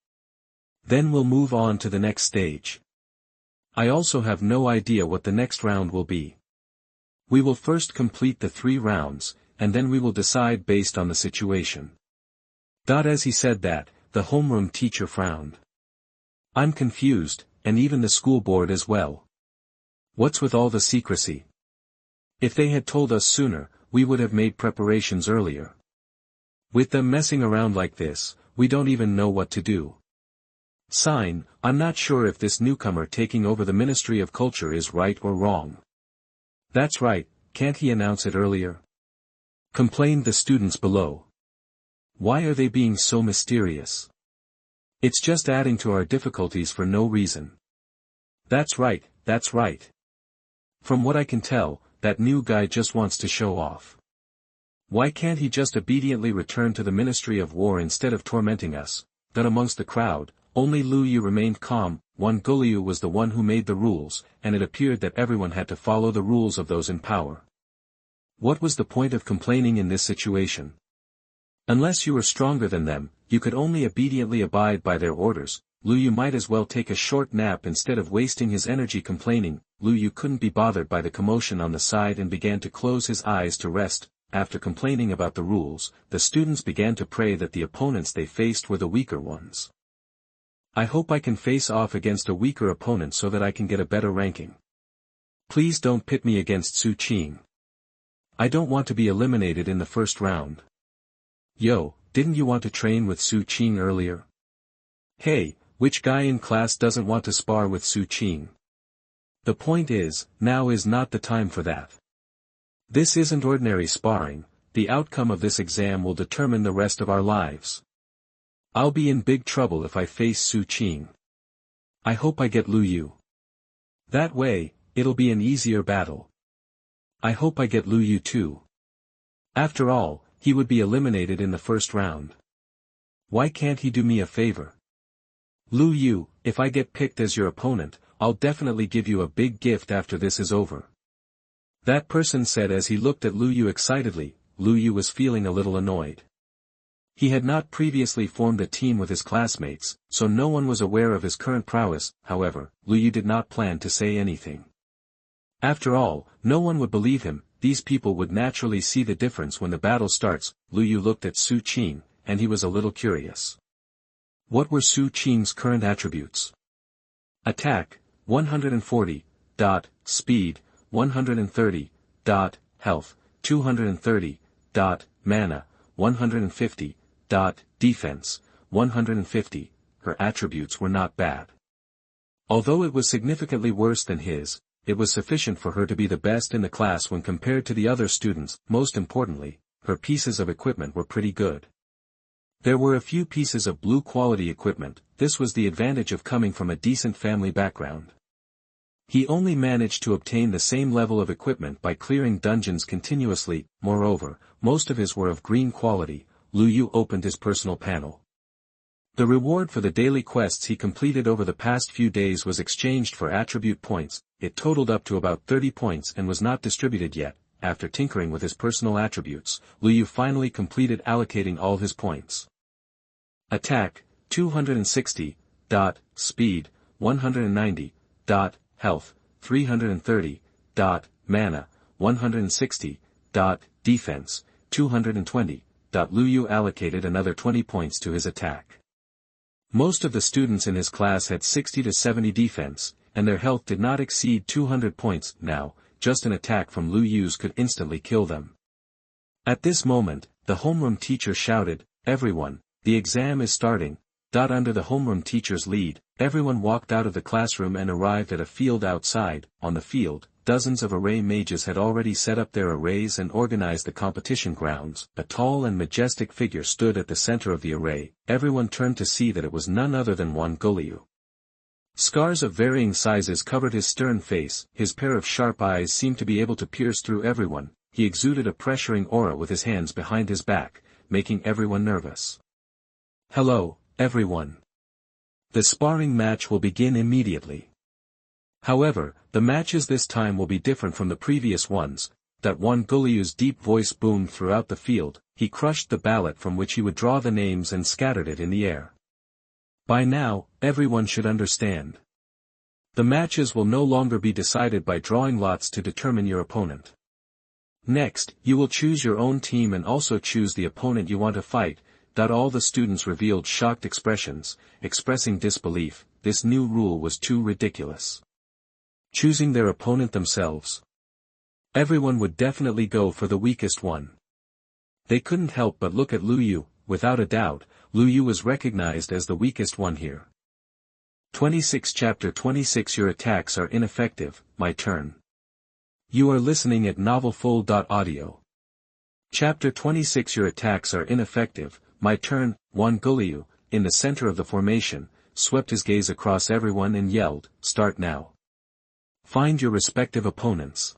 Then we'll move on to the next stage. I also have no idea what the next round will be. We will first complete the 3 rounds, and then we will decide based on the situation. As he said that, the homeroom teacher frowned. I'm confused, and even the school board as well. What's with all the secrecy? If they had told us sooner, we would have made preparations earlier. With them messing around like this, we don't even know what to do. Sign, I'm not sure if this newcomer taking over the Ministry of Culture is right or wrong. That's right, can't he announce it earlier? Complained the students below. Why are they being so mysterious? It's just adding to our difficulties for no reason. That's right, that's right. From what I can tell, that new guy just wants to show off. Why can't he just obediently return to the Ministry of War instead of tormenting us? Then amongst the crowd, only Lu Yu remained calm. One Gulliu was the one who made the rules, and it appeared that everyone had to follow the rules of those in power. What was the point of complaining in this situation? Unless you were stronger than them, you could only obediently abide by their orders. Lu Yu might as well take a short nap instead of wasting his energy complaining. Lu Yu couldn't be bothered by the commotion on the side and began to close his eyes to rest. After complaining about the rules, the students began to pray that the opponents they faced were the weaker ones. I hope I can face off against a weaker opponent so that I can get a better ranking. Please don't pit me against Su Qing. I don't want to be eliminated in the first round. Yo, didn't you want to train with Su Qing earlier? Hey, which guy in class doesn't want to spar with Su Qing? The point is, now is not the time for that. This isn't ordinary sparring, the outcome of this exam will determine the rest of our lives. I'll be in big trouble if I face Su Qing. I hope I get Lu Yu. That way, it'll be an easier battle. I hope I get Lu Yu too. After all, he would be eliminated in the first round. Why can't he do me a favor? Lu Yu, if I get picked as your opponent, I'll definitely give you a big gift after this is over. That person said as he looked at Lu Yu excitedly. Lu Yu was feeling a little annoyed. He had not previously formed a team with his classmates, so no one was aware of his current prowess. However, Lu Yu did not plan to say anything. After all, no one would believe him. These people would naturally see the difference when the battle starts. Lu Yu looked at Su Qing, and he was a little curious. What were Su Qing's current attributes? Attack, 140, speed, 130, health, 230, mana, 150, defense, 150, her attributes were not bad. Although it was significantly worse than his, it was sufficient for her to be the best in the class when compared to the other students. Most importantly, her pieces of equipment were pretty good. There were a few pieces of blue quality equipment. This was the advantage of coming from a decent family background. He only managed to obtain the same level of equipment by clearing dungeons continuously. Moreover, most of his were of green quality. Lu Yu opened his personal panel. The reward for the daily quests he completed over the past few days was exchanged for attribute points. It totaled up to about 30 points and was not distributed yet. After tinkering with his personal attributes, Lu Yu finally completed allocating all his points. Attack, 260, speed, 190, health, 330, mana, 160, defense, 220, Lu Yu allocated another 20 points to his attack. Most of the students in his class had 60 to 70 defense, and their health did not exceed 200 points. Now, just an attack from Lu Yu's could instantly kill them. At this moment, the homeroom teacher shouted, "Everyone, the exam is starting." Under the homeroom teacher's lead, everyone walked out of the classroom and arrived at a field outside. On the field, dozens of array mages had already set up their arrays and organized the competition grounds. A tall and majestic figure stood at the center of the array. Everyone turned to see that it was none other than Wan Gulliu. Scars of varying sizes covered his stern face. His pair of sharp eyes seemed to be able to pierce through everyone. He exuded a pressuring aura with his hands behind his back, making everyone nervous. "Hello, everyone. The sparring match will begin immediately. However, the matches this time will be different from the previous ones." That Wan Gulliu's deep voice boomed throughout the field. He crushed the ballot from which he would draw the names and scattered it in the air. By now, everyone should understand. The matches will no longer be decided by drawing lots to determine your opponent. Next, you will choose your own team and also choose the opponent you want to fight. All the students revealed shocked expressions, expressing disbelief. This new rule was too ridiculous. Choosing their opponent themselves. Everyone would definitely go for the weakest one. They couldn't help but look at Lu Yu. Without a doubt, Lu Yu was recognized as the weakest one here. 26 Chapter 26 Your attacks are ineffective. My turn. You are listening at novelfull.audio. Chapter 26 Your attacks are ineffective. My turn. Wan Guliu, in the center of the formation, swept his gaze across everyone and yelled, "Start now. Find your respective opponents.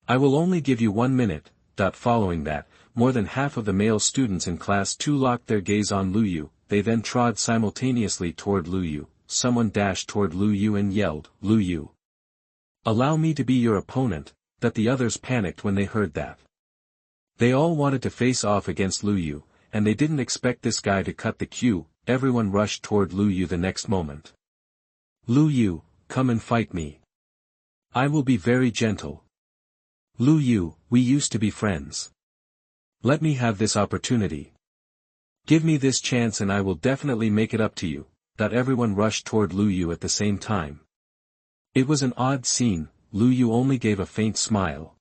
I will only give you 1 minute." Following that, more than half of the male students in class 2 locked their gaze on Lu Yu. They then trod simultaneously toward Lu Yu. Someone dashed toward Lu Yu and yelled, "Lu Yu, allow me to be your opponent." The others panicked when they heard that. They all wanted to face off against Lu Yu, and they didn't expect this guy to cut the queue. Everyone rushed toward Lu Yu the next moment. "Lu Yu, come and fight me. I will be very gentle. Lu Yu, we used to be friends. Let me have this opportunity. Give me this chance and I will definitely make it up to you." Everyone rushed toward Lu Yu at the same time. It was an odd scene. Lu Yu only gave a faint smile.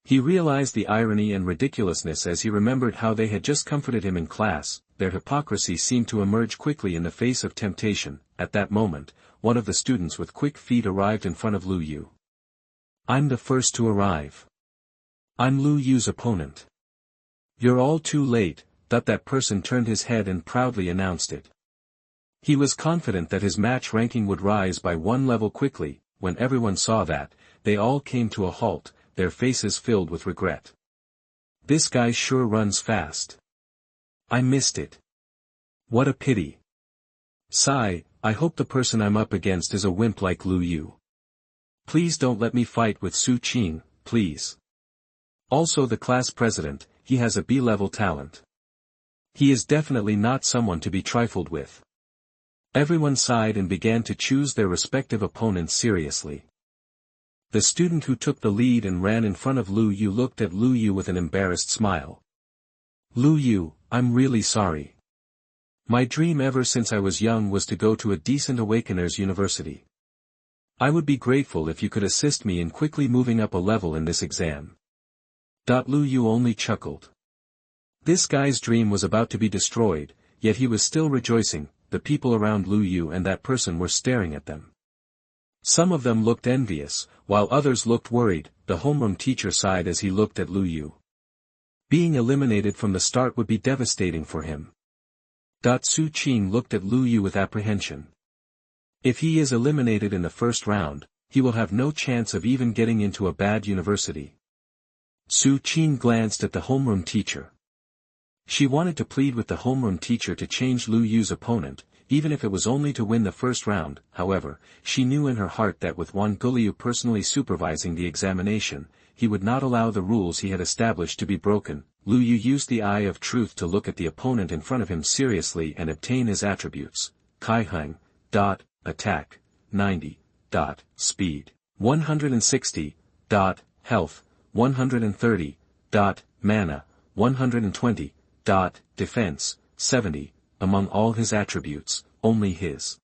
He realized the irony and ridiculousness as he remembered how they had just comforted him in class. Their hypocrisy seemed to emerge quickly in the face of temptation. At that moment, one of the students with quick feet arrived in front of Lu Yu. "I'm the first to arrive. I'm Lu Yu's opponent." "You're all too late." That person turned his head and proudly announced it. He was confident that his match ranking would rise by 1 level quickly. When everyone saw that, they all came to a halt, their faces filled with regret. "This guy sure runs fast. I missed it. What a pity. Sigh, I hope the person I'm up against is a wimp like Lu Yu. Please don't let me fight with Su Qing, please. Also the class president, he has a B-level talent. He is definitely not someone to be trifled with." Everyone sighed and began to choose their respective opponents seriously. The student who took the lead and ran in front of Lu Yu looked at Lu Yu with an embarrassed smile. "Lu Yu, I'm really sorry. My dream ever since I was young was to go to a decent Awakeners university. I would be grateful if you could assist me in quickly moving up a level in this exam." Lu Yu only chuckled. This guy's dream was about to be destroyed, yet he was still rejoicing. The people around Lu Yu and that person were staring at them. Some of them looked envious, while others looked worried. The homeroom teacher sighed as he looked at Lu Yu. Being eliminated from the start would be devastating for him. Su Qing looked at Lu Yu with apprehension. If he is eliminated in the first round, he will have no chance of even getting into a bad university. Su Qing glanced at the homeroom teacher. She wanted to plead with the homeroom teacher to change Lu Yu's opponent, even if it was only to win the first round. However, she knew in her heart that with Wan Guliu personally supervising the examination, he would not allow the rules he had established to be broken. Lu Yu used the eye of truth to look at the opponent in front of him seriously and obtain his attributes. Kai Heng. Attack. 90. Speed. 160. Health. 130. Mana. 120. Defense, 70, among all his attributes, only his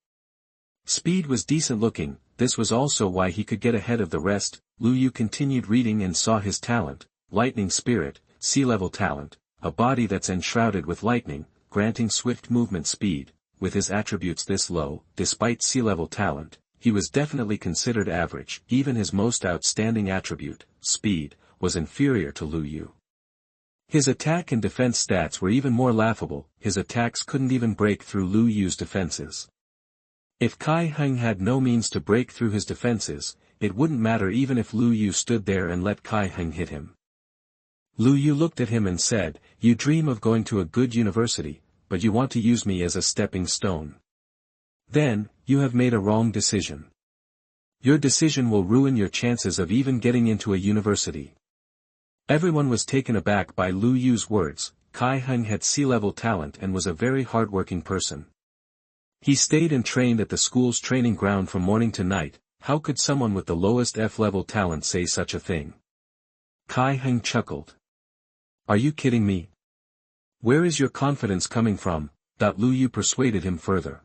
speed was decent looking. This was also why he could get ahead of the rest. Lu Yu continued reading and saw his talent, lightning spirit, sea-level talent, a body that's enshrouded with lightning, granting swift movement speed. With his attributes this low, despite sea-level talent, he was definitely considered average. Even his most outstanding attribute, speed, was inferior to Lu Yu. His attack and defense stats were even more laughable. His attacks couldn't even break through Lu Yu's defenses. If Kai Heng had no means to break through his defenses, it wouldn't matter even if Lu Yu stood there and let Kai Heng hit him. Lu Yu looked at him and said, "You dream of going to a good university, but you want to use me as a stepping stone. Then, you have made a wrong decision. Your decision will ruin your chances of even getting into a university." Everyone was taken aback by Lu Yu's words. Kai Heng had sea-level talent and was a very hard-working person. He stayed and trained at the school's training ground from morning to night. How could someone with the lowest F-level talent say such a thing? Kai Heng chuckled. Are you kidding me? Where is your confidence coming from? Lu Yu persuaded him further.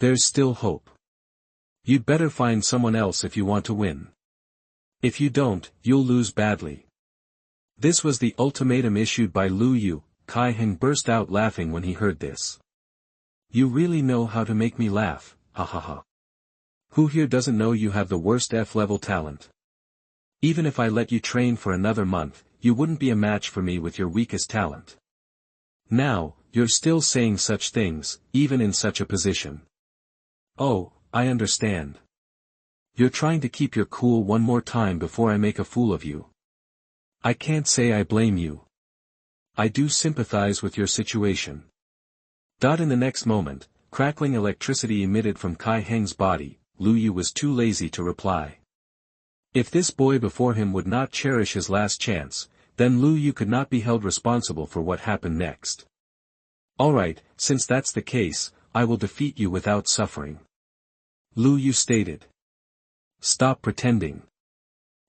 There's still hope. You'd better find someone else if you want to win. If you don't, you'll lose badly. This was the ultimatum issued by Lu Yu. Kai Heng burst out laughing when he heard this. You really know how to make me laugh, ha ha ha. Who here doesn't know you have the worst F-level talent? Even if I let you train for another month, you wouldn't be a match for me with your weakest talent. Now, you're still saying such things, even in such a position. Oh, I understand. You're trying to keep your cool one more time before I make a fool of you. I can't say I blame you. I do sympathize with your situation. In the next moment, crackling electricity emitted from Kai Heng's body. Lu Yu was too lazy to reply. If this boy before him would not cherish his last chance, then Lu Yu could not be held responsible for what happened next. Alright, since that's the case, I will defeat you without suffering. Lu Yu stated. Stop pretending.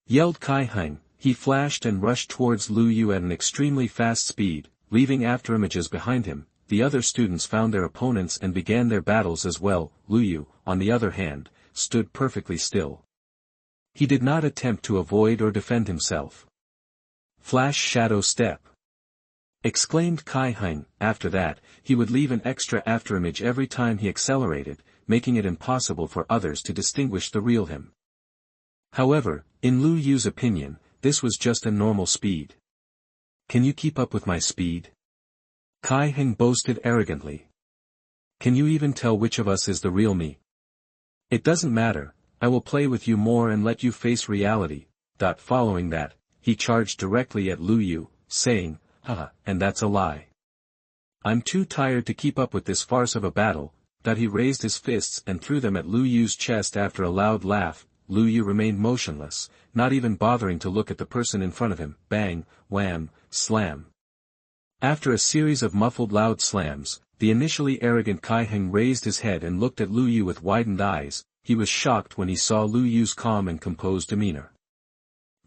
Yelled Kai Heng. He flashed and rushed towards Lu Yu at an extremely fast speed, leaving afterimages behind him. The other students found their opponents and began their battles as well. Lu Yu, on the other hand, stood perfectly still. He did not attempt to avoid or defend himself. Flash shadow step. Exclaimed Kai Heng. After that, he would leave an extra afterimage every time he accelerated, making it impossible for others to distinguish the real him. However, in Lu Yu's opinion, this was just a normal speed. Can you keep up with my speed? Kai Heng boasted arrogantly. Can you even tell which of us is the real me? It doesn't matter, I will play with you more and let you face reality. Following that, he charged directly at Lu Yu, saying, haha, and that's a lie. I'm too tired to keep up with this farce of a battle. He raised his fists and threw them at Lu Yu's chest. After a loud laugh, Lu Yu remained motionless, not even bothering to look at the person in front of him. Bang, wham, slam. After a series of muffled loud slams, the initially arrogant Kai Heng raised his head and looked at Lu Yu with widened eyes. He was shocked when he saw Lu Yu's calm and composed demeanor.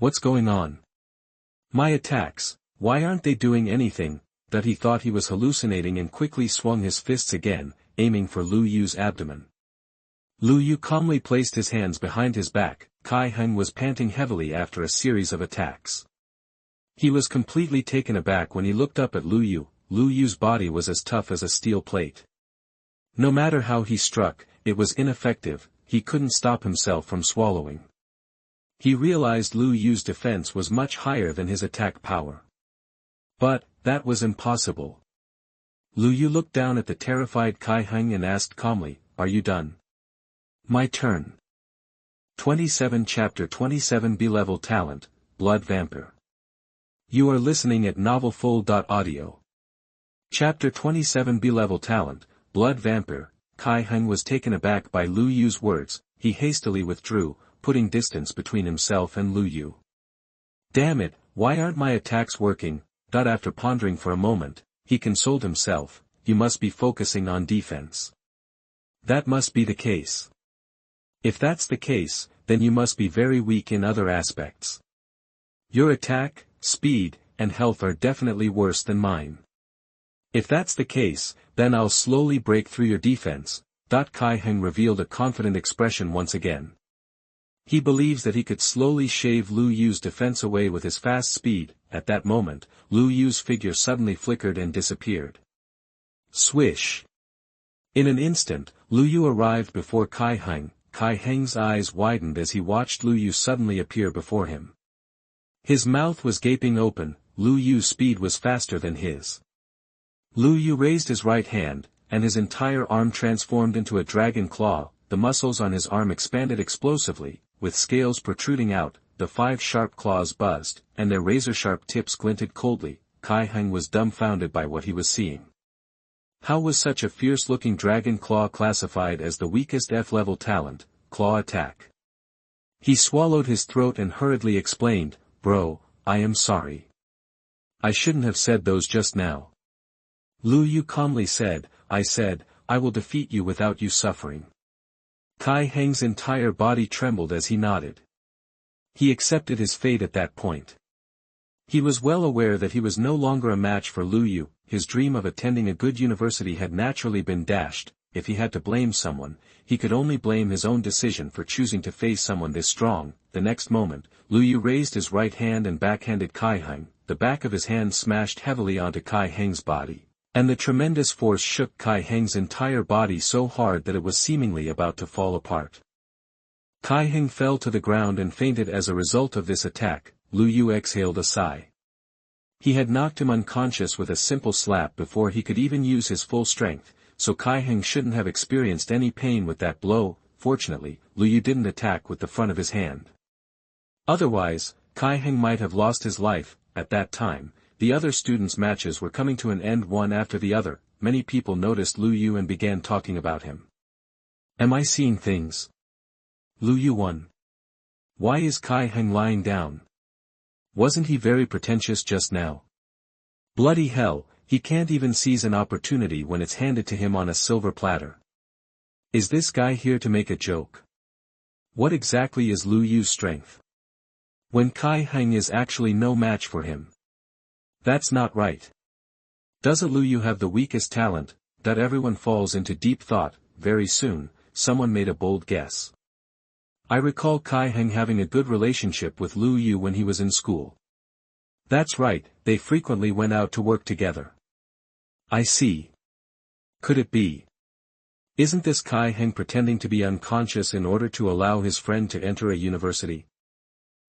What's going on? My attacks, why aren't they doing anything? He thought he was hallucinating and quickly swung his fists again, aiming for Lu Yu's abdomen. Lu Yu calmly placed his hands behind his back. Kai Heng was panting heavily after a series of attacks. He was completely taken aback when he looked up at Lu Yu. Lu Yu's body was as tough as a steel plate. No matter how he struck, it was ineffective. He couldn't stop himself from swallowing. He realized Lu Yu's defense was much higher than his attack power. But, that was impossible. Lu Yu looked down at the terrified Kai Heng and asked calmly, are you done? My turn. 27 Chapter 27 B-Level Talent, Blood Vampir. You are listening at novelfull.audio. Chapter 27 B-Level Talent, Blood Vampir. Kai Heng was taken aback by Lu Yu's words. He hastily withdrew, putting distance between himself and Lu Yu. Damn it, why aren't my attacks working? After pondering for a moment, he consoled himself, you must be focusing on defense. That must be the case. If that's the case, then you must be very weak in other aspects. Your attack, speed, and health are definitely worse than mine. If that's the case, then I'll slowly break through your defense. Kai Heng revealed a confident expression once again. He believes that he could slowly shave Lu Yu's defense away with his fast speed. At that moment, Lu Yu's figure suddenly flickered and disappeared. Swish! In an instant, Lu Yu arrived before Kai Heng. Kai Heng's eyes widened as he watched Lu Yu suddenly appear before him. His mouth was gaping open. Lu Yu's speed was faster than his. Lu Yu raised his right hand, and his entire arm transformed into a dragon claw. The muscles on his arm expanded explosively, with scales protruding out. The 5 sharp claws buzzed, and their razor-sharp tips glinted coldly. Kai Heng was dumbfounded by what he was seeing. How was such a fierce-looking dragon claw classified as the weakest F-level talent, claw attack? He swallowed his throat and hurriedly explained, Bro, I am sorry. I shouldn't have said those just now. Lu Yu calmly said, I will defeat you without you suffering. Kai Heng's entire body trembled as he nodded. He accepted his fate at that point. He was well aware that he was no longer a match for Lu Yu. His dream of attending a good university had naturally been dashed. If he had to blame someone, he could only blame his own decision for choosing to face someone this strong. The next moment, Lu Yu raised his right hand and backhanded Kai Heng. The back of his hand smashed heavily onto Kai Heng's body, and the tremendous force shook Kai Heng's entire body so hard that it was seemingly about to fall apart. Kai Heng fell to the ground and fainted as a result of this attack. Lu Yu exhaled a sigh. He had knocked him unconscious with a simple slap before he could even use his full strength, so Kai Heng shouldn't have experienced any pain with that blow. Fortunately, Lu Yu didn't attack with the front of his hand. Otherwise, Kai Heng might have lost his life. At that time, the other students' matches were coming to an end one after the other. Many people noticed Lu Yu and began talking about him. Am I seeing things? Lu Yu won. Why is Kai Heng lying down? Wasn't he very pretentious just now? Bloody hell, he can't even seize an opportunity when it's handed to him on a silver platter. Is this guy here to make a joke? What exactly is Lu Yu's strength? When Kai Heng is actually no match for him. That's not right. Doesn't Lu Yu have the weakest talent? That everyone falls into deep thought. Very soon, someone made a bold guess. I recall Kai Heng having a good relationship with Lu Yu when he was in school. That's right, they frequently went out to work together. I see. Could it be? Isn't this Kai Heng pretending to be unconscious in order to allow his friend to enter a university?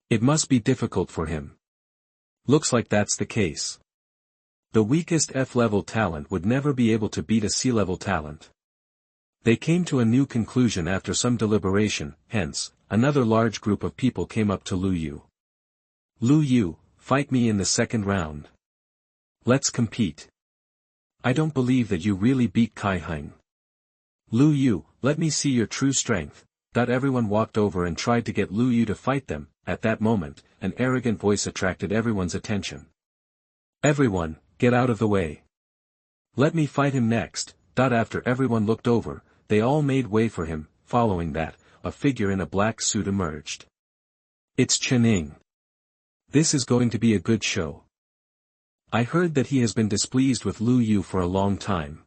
It must be difficult for him. Looks like that's the case. The weakest F-level talent would never be able to beat a C-level talent. They came to a new conclusion after some deliberation. Hence, another large group of people came up to Lu Yu. Lu Yu, fight me in the second round. Let's compete. I don't believe that you really beat Kai Heng. Lu Yu, let me see your true strength. Everyone walked over and tried to get Lu Yu to fight them. At that moment, an arrogant voice attracted everyone's attention. Everyone, get out of the way. Let me fight him next. After everyone looked over, they all made way for him. Following that, a figure in a black suit emerged. It's Chen Ying. This is going to be a good show. I heard that he has been displeased with Lu Yu for a long time.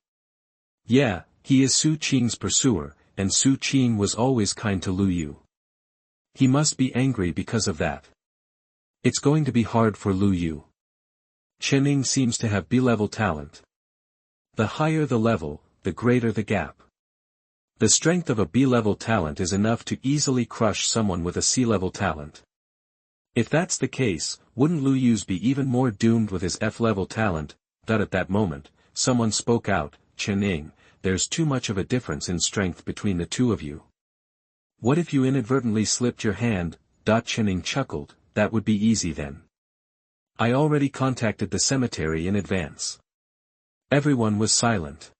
Yeah, he is Su Qing's pursuer, and Su Qing was always kind to Lu Yu. He must be angry because of that. It's going to be hard for Lu Yu. Chen Ying seems to have B-level talent. The higher the level, the greater the gap. The strength of a B-level talent is enough to easily crush someone with a C-level talent. If that's the case, wouldn't Lu Yu's be even more doomed with his F-level talent? At that moment, someone spoke out, Chen Ying, there's too much of a difference in strength between the two of you. What if you inadvertently slipped your hand? Chen Ying chuckled, that would be easy then. I already contacted the cemetery in advance. Everyone was silent.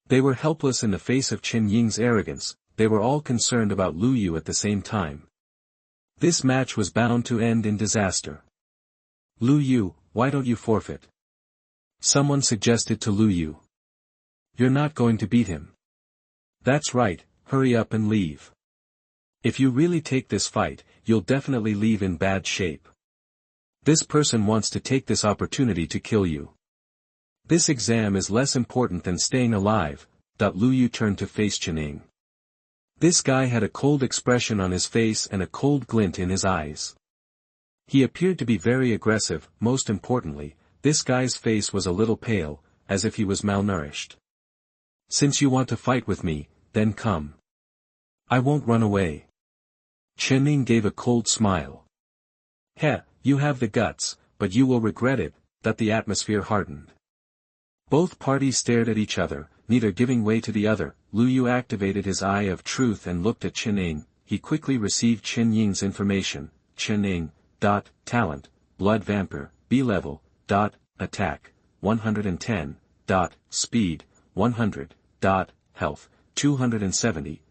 They were helpless in the face of Chen Ying's arrogance. They were all concerned about Lu Yu at the same time. This match was bound to end in disaster. Lu Yu, why don't you forfeit? Someone suggested to Lu Yu. You're not going to beat him. That's right, hurry up and leave. If you really take this fight, you'll definitely leave in bad shape. This person wants to take this opportunity to kill you. This exam is less important than staying alive. Lu Yu turned to face Chen Ying. This guy had a cold expression on his face and a cold glint in his eyes. He appeared to be very aggressive. Most importantly, this guy's face was a little pale, as if he was malnourished. Since you want to fight with me, then come. I won't run away. Chen Ying gave a cold smile. Heh, you have the guts, but you will regret it. The atmosphere hardened. Both parties stared at each other, neither giving way to the other. Lu Yu activated his eye of truth and looked at Chen Ying. He quickly received Chen Ying's information. Chen Ying, talent, blood vampire, B-level, attack, 110, speed, 100, health, 270,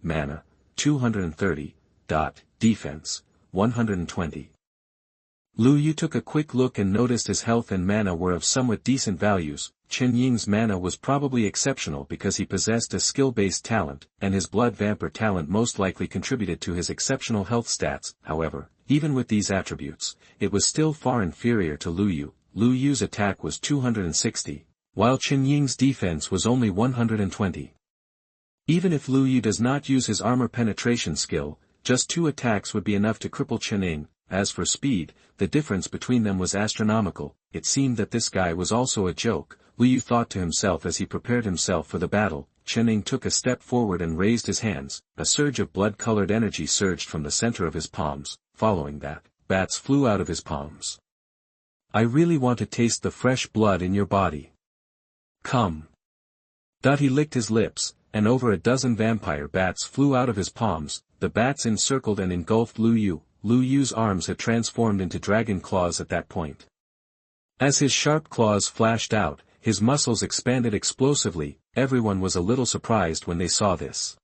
mana, 230, defense, 120. Lu Yu took a quick look and noticed his health and mana were of somewhat decent values. Chen Ying's mana was probably exceptional because he possessed a skill-based talent, and his blood vampire talent most likely contributed to his exceptional health stats. However, even with these attributes, it was still far inferior to Lu Yu. Lu Yu's attack was 260, while Chen Ying's defense was only 120. Even if Lu Yu does not use his armor penetration skill, just 2 attacks would be enough to cripple Chen Ying. As for speed, the difference between them was astronomical. It seemed that this guy was also a joke, Lu Yu thought to himself as he prepared himself for the battle. Chen Ying took a step forward and raised his hands. A surge of blood-colored energy surged from the center of his palms. Following that, bats flew out of his palms. I really want to taste the fresh blood in your body. Come. He licked his lips, and over a dozen vampire bats flew out of his palms. The bats encircled and engulfed Lu Yu. Lu Yu's arms had transformed into dragon claws at that point. As his sharp claws flashed out, his muscles expanded explosively. Everyone was a little surprised when they saw this.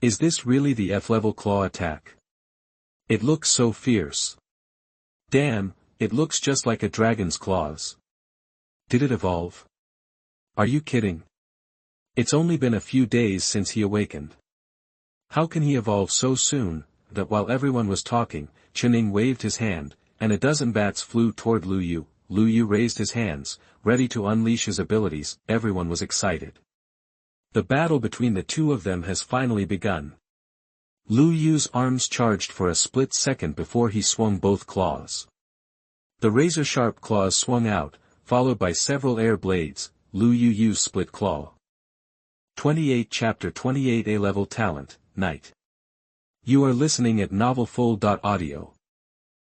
Is this really the F-level claw attack? It looks so fierce. Damn, it looks just like a dragon's claws. Did it evolve? Are you kidding? It's only been a few days since he awakened. How can he evolve so soon? That while everyone was talking, Chen Ying waved his hand, and a dozen bats flew toward Lu Yu. Lu Yu raised his hands, ready to unleash his abilities. Everyone was excited. The battle between the two of them has finally begun. Lu Yu's arms charged for a split second before he swung both claws. The razor-sharp claws swung out, followed by several air blades. Lu Yu used split claw. 28 Chapter 28 A-Level Talent, Night. You are listening at novelfull.audio.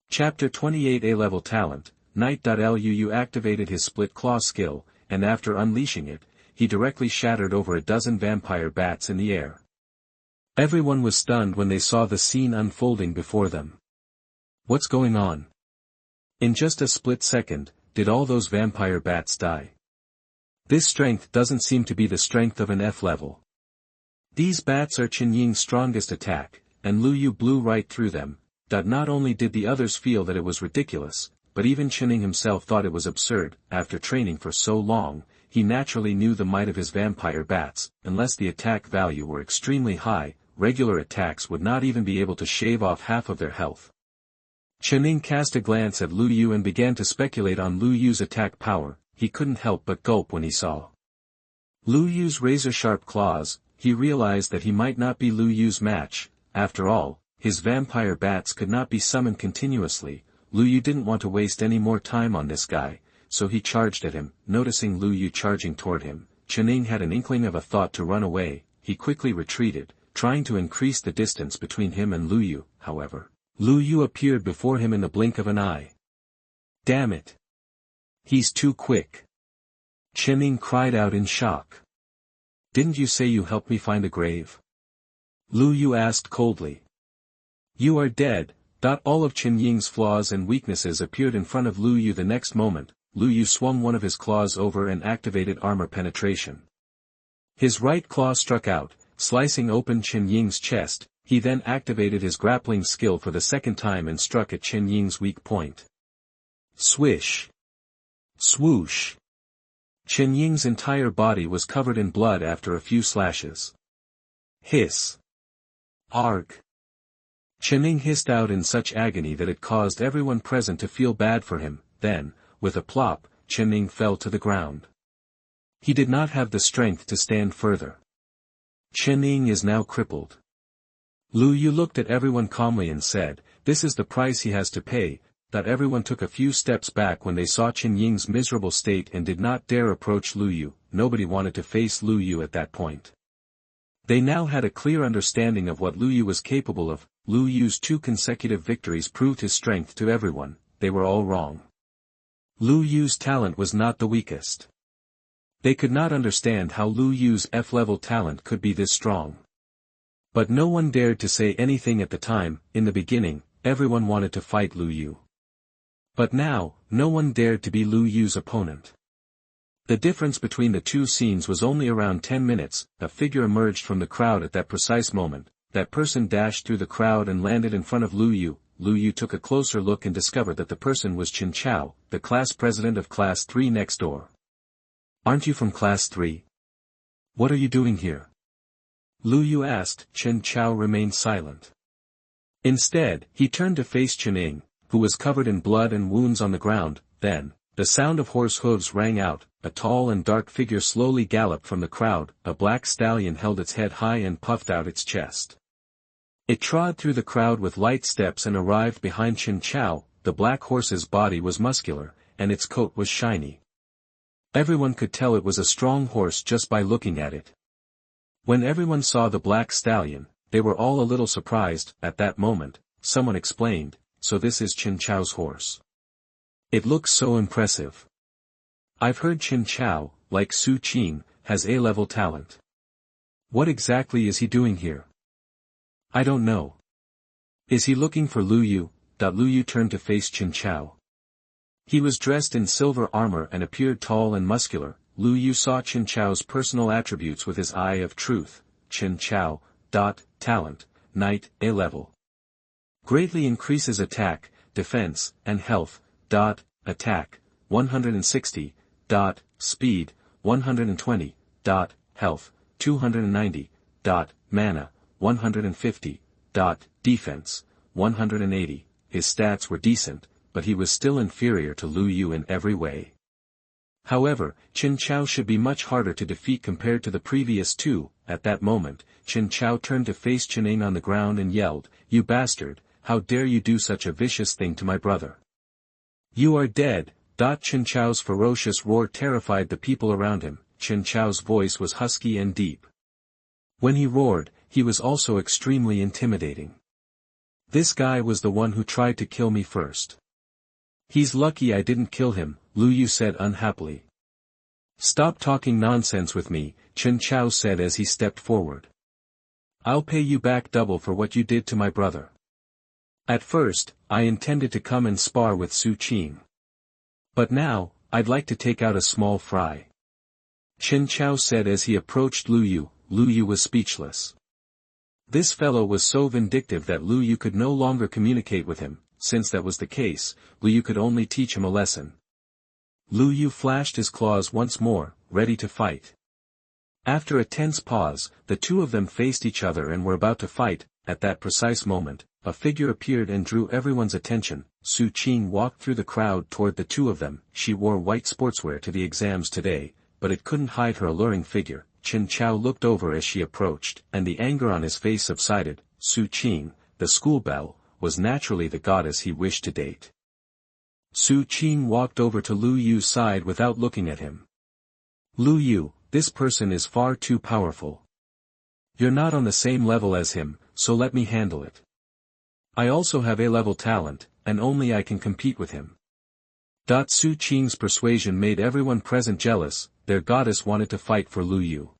Chapter 28 A-Level Talent, Night. Lu activated his split claw skill, and after unleashing it, he directly shattered over a dozen vampire bats in the air. Everyone was stunned when they saw the scene unfolding before them. What's going on? In just a split second, did all those vampire bats die? This strength doesn't seem to be the strength of an F-level. These bats are Chen Ying's strongest attack, and Lu Yu blew right through them. Not only did the others feel that it was ridiculous, but even Chen Ying himself thought it was absurd. After training for so long, he naturally knew the might of his vampire bats. Unless the attack value were extremely high, regular attacks would not even be able to shave off half of their health. Chen Ying cast a glance at Lu Yu and began to speculate on Lu Yu's attack power. He couldn't help but gulp when he saw Lu Yu's razor-sharp claws. He realized that he might not be Lu Yu's match. After all, his vampire bats could not be summoned continuously. Lu Yu didn't want to waste any more time on this guy, so he charged at him. Noticing Lu Yu charging toward him, Chen Ying had an inkling of a thought to run away. He quickly retreated, trying to increase the distance between him and Lu Yu. However, Lu Yu appeared before him in the blink of an eye. Damn it! He's too quick! Chen Ying cried out in shock. Didn't you say you helped me find a grave? Lu Yu asked coldly. You are dead. All of Chen Ying's flaws and weaknesses appeared in front of Lu Yu the next moment. Lu Yu swung one of his claws over and activated armor penetration. His right claw struck out, slicing open Chen Ying's chest. He then activated his grappling skill for the second time and struck at Chen Ying's weak point. Swish! Swoosh! Chen Ying's entire body was covered in blood after a few slashes. Hiss! Arg! Chen Ying hissed out in such agony that it caused everyone present to feel bad for him. Then, with a plop, Chen Ying fell to the ground. He did not have the strength to stand further. Chen Ying is now crippled. Lu Yu looked at everyone calmly and said, this is the price he has to pay. Everyone took a few steps back when they saw Chen Ying's miserable state and did not dare approach Lu Yu. Nobody wanted to face Lu Yu at that point. They now had a clear understanding of what Lu Yu was capable of. Lu Yu's 2 consecutive victories proved his strength to everyone. They were all wrong. Lu Yu's talent was not the weakest. They could not understand how Lu Yu's F-level talent could be this strong. But no one dared to say anything at the time. In the beginning, everyone wanted to fight Lu Yu. But now, no one dared to be Lu Yu's opponent. The difference between the two scenes was only around 10 minutes. A figure emerged from the crowd at that precise moment. That person dashed through the crowd and landed in front of Lu Yu. Lu Yu took a closer look and discovered that the person was Qin Chao, the class president of Class 3 next door. Aren't you from class 3? What are you doing here? Lu Yu asked. Chen Chao remained silent. Instead, he turned to face Chen Ying, who was covered in blood and wounds on the ground. Then, the sound of horse hooves rang out, a tall and dark figure slowly galloped from the crowd, a black stallion held its head high and puffed out its chest. It trod through the crowd with light steps and arrived behind Chen Chao. The black horse's body was muscular, and its coat was shiny. Everyone could tell it was a strong horse just by looking at it. When everyone saw the black stallion, they were all a little surprised. At that moment, someone explained, "So this is Chen Chao's horse. It looks so impressive. I've heard Chen Chao, like Su Qing, has A-level talent. What exactly is he doing here?" "I don't know. Is he looking for Lu Yu?" Lu Yu turned to face Chen Chao. He was dressed in silver armor and appeared tall and muscular. Lu Yu saw Chen Chao's personal attributes with his eye of truth. Chen Chao, talent, Knight, A-level. Greatly increases attack, defense, and health, attack, 160, speed, 120, health, 290, mana, 150, defense, 180. His stats were decent, but he was still inferior to Lu Yu in every way. However, Chen Chao should be much harder to defeat compared to the previous two. At that moment, Chen Chao turned to face Chen Ying on the ground and yelled, "You bastard, how dare you do such a vicious thing to my brother? You are dead." Chen Chao's ferocious roar terrified the people around him. Chen Chao's voice was husky and deep. When he roared, he was also extremely intimidating. "This guy was the one who tried to kill me first. He's lucky I didn't kill him," Lu Yu said unhappily. "Stop talking nonsense with me," Chen Chao said as he stepped forward. "I'll pay you back double for what you did to my brother. At first, I intended to come and spar with Su Qing. But now, I'd like to take out a small fry," Chen Chao said as he approached Lu Yu. Lu Yu was speechless. This fellow was so vindictive that Lu Yu could no longer communicate with him. Since that was the case, Lu Yu could only teach him a lesson. Lu Yu flashed his claws once more, ready to fight. After a tense pause, the two of them faced each other and were about to fight. At that precise moment, a figure appeared and drew everyone's attention. Su Qing walked through the crowd toward the two of them. She wore white sportswear to the exams today, but it couldn't hide her alluring figure. Chen Chao looked over as she approached, and the anger on his face subsided. Su Qing, the school belle, was naturally the goddess he wished to date. Su Qing walked over to Lu Yu's side without looking at him. "Lu Yu, this person is far too powerful. You're not on the same level as him, so let me handle it. I also have A-level talent, and only I can compete with him." Su Qing's persuasion made everyone present jealous. Their goddess wanted to fight for Lu Yu.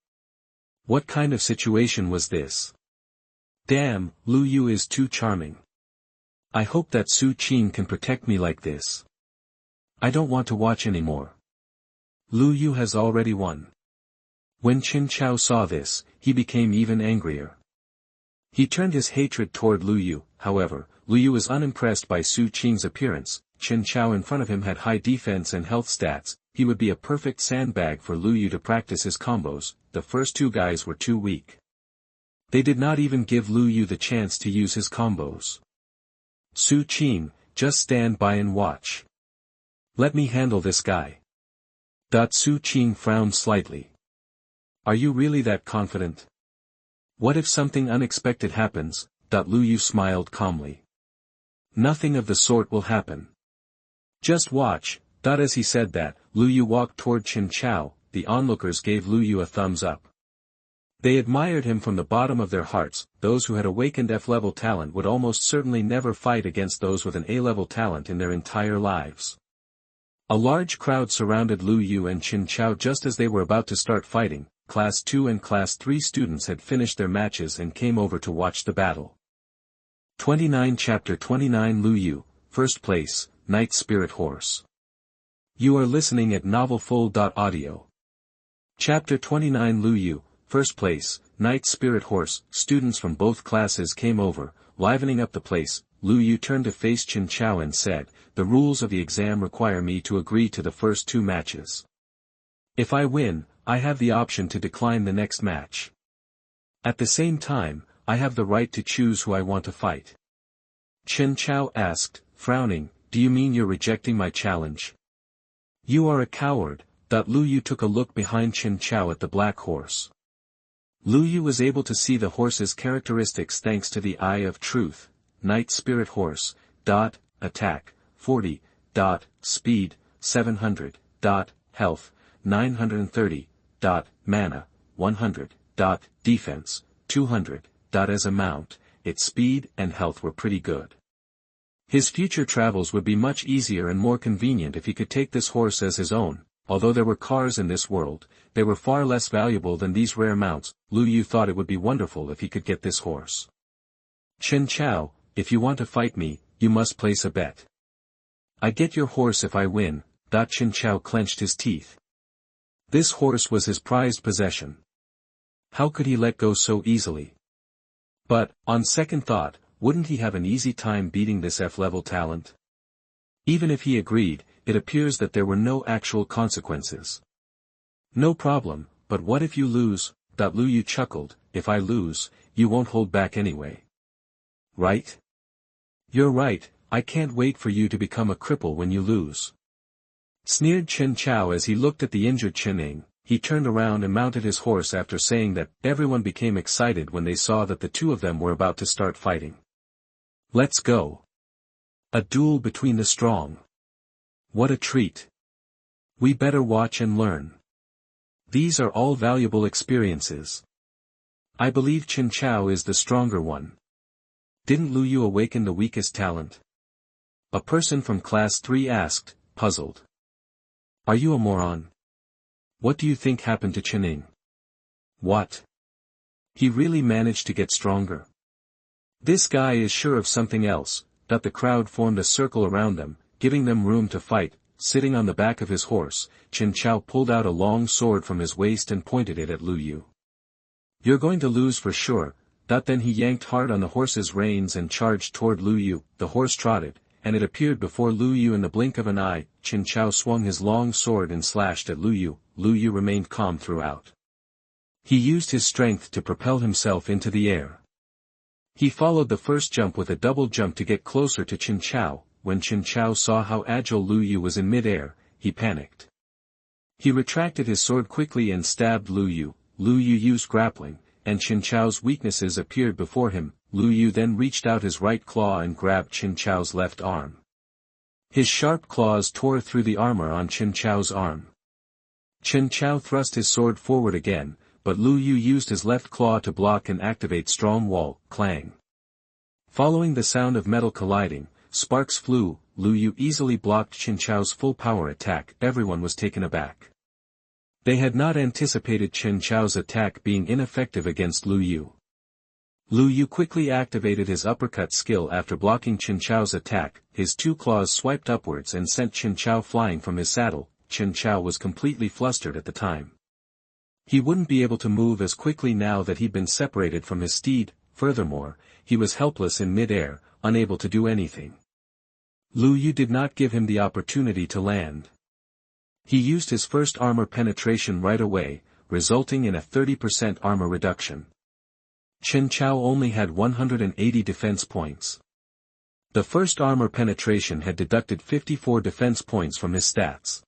What kind of situation was this? Damn, Lu Yu is too charming. I hope that Su Qing can protect me like this. I don't want to watch anymore. Lu Yu has already won. When Chen Chao saw this, he became even angrier. He turned his hatred toward Lu Yu. However, Lu Yu was unimpressed by Su Qing's appearance. Chen Chao in front of him had high defense and health stats. He would be a perfect sandbag for Lu Yu to practice his combos. The first two guys were too weak. They did not even give Lu Yu the chance to use his combos. "Su Qing, just stand by and watch. Let me handle this guy." Su Qing frowned slightly. "Are you really that confident? What if something unexpected happens?" Lu Yu smiled calmly. "Nothing of the sort will happen. Just watch." As he said that, Lu Yu walked toward Chen Chao. The onlookers gave Lu Yu a thumbs up. They admired him from the bottom of their hearts. Those who had awakened F-level talent would almost certainly never fight against those with an A-level talent in their entire lives. A large crowd surrounded Lu Yu and Chen Chao just as they were about to start fighting. Class 2 and Class 3 students had finished their matches and came over to watch the battle. 29 Chapter 29 Lu Yu, First Place, Night Spirit Horse. You are listening at novelfull.audio. Chapter 29 Lu Yu, First Place, Night Spirit Horse. Students from both classes came over, livening up the place. Lu Yu turned to face Chen Chao and said, "The rules of the exam require me to agree to the first two matches. If I win, I have the option to decline the next match. At the same time, I have the right to choose who I want to fight. Chen Chao asked, frowning, do you mean you're rejecting my challenge? You are a coward. Lu Yu took a look behind Chen Chao at the black horse. Lu Yu was able to see the horse's characteristics thanks to the Eye of Truth. Night Spirit Horse. Attack, 40. Speed, 700. Health, 930. Mana, 100. Defense, 200. As a mount, its speed and health were pretty good. His future travels would be much easier and more convenient if he could take this horse as his own. Although there were cars in this world, they were far less valuable than these rare mounts. Lu Yu thought it would be wonderful if he could get this horse. Chen Chao, if you want to fight me, you must place a bet. I get your horse if I win. Chen Chao clenched his teeth. This horse was his prized possession. How could he let go so easily? But, on second thought, wouldn't he have an easy time beating this F-level talent? Even if he agreed, it appears that there were no actual consequences. No problem, but what if you lose? Lu Yu chuckled, if I lose, you won't hold back anyway. Right? You're right, I can't wait for you to become a cripple when you lose. Sneered Chen Chao as he looked at the injured Chen Ning. He turned around and mounted his horse after saying that. Everyone became excited when they saw that the two of them were about to start fighting. Let's go. A duel between the strong. What a treat. We better watch and learn. These are all valuable experiences. I believe Chen Chao is the stronger one. Didn't Lu Yu awaken the weakest talent? A person from class 3 asked, puzzled. Are you a moron? What do you think happened to Chen Ning? What? He really managed to get stronger. This guy is sure of something else. The crowd formed a circle around them, giving them room to fight. Sitting on the back of his horse, Chen Chao pulled out a long sword from his waist and pointed it at Lu Yu. You're going to lose for sure. Then he yanked hard on the horse's reins and charged toward Lu Yu. The horse trotted, and it appeared before Lu Yu in the blink of an eye. Chen Chao swung his long sword and slashed at Lu Yu. Lu Yu remained calm throughout. He used his strength to propel himself into the air. He followed the first jump with a double jump to get closer to Chen Chao. When Chen Chao saw how agile Lu Yu was in mid-air, he panicked. He retracted his sword quickly and stabbed Lu Yu. Lu Yu used grappling, and Chen Chao's weaknesses appeared before him. Lu Yu then reached out his right claw and grabbed Chen Chao's left arm. His sharp claws tore through the armor on Chen Chao's arm. Chen Chao thrust his sword forward again, but Lu Yu used his left claw to block and activate strong wall. Clang. Following the sound of metal colliding, sparks flew. Lu Yu easily blocked Chen Chao's full power attack. Everyone was taken aback. They had not anticipated Chen Chao's attack being ineffective against Lu Yu. Lu Yu quickly activated his uppercut skill after blocking Chen Chao's attack. His two claws swiped upwards and sent Chen Chao flying from his saddle. Chen Chao was completely flustered at the time. He wouldn't be able to move as quickly now that he'd been separated from his steed. Furthermore, he was helpless in mid-air, unable to do anything. Lu Yu did not give him the opportunity to land. He used his first armor penetration right away, resulting in a 30% armor reduction. Chen Chao only had 180 defense points. The first armor penetration had deducted 54 defense points from his stats.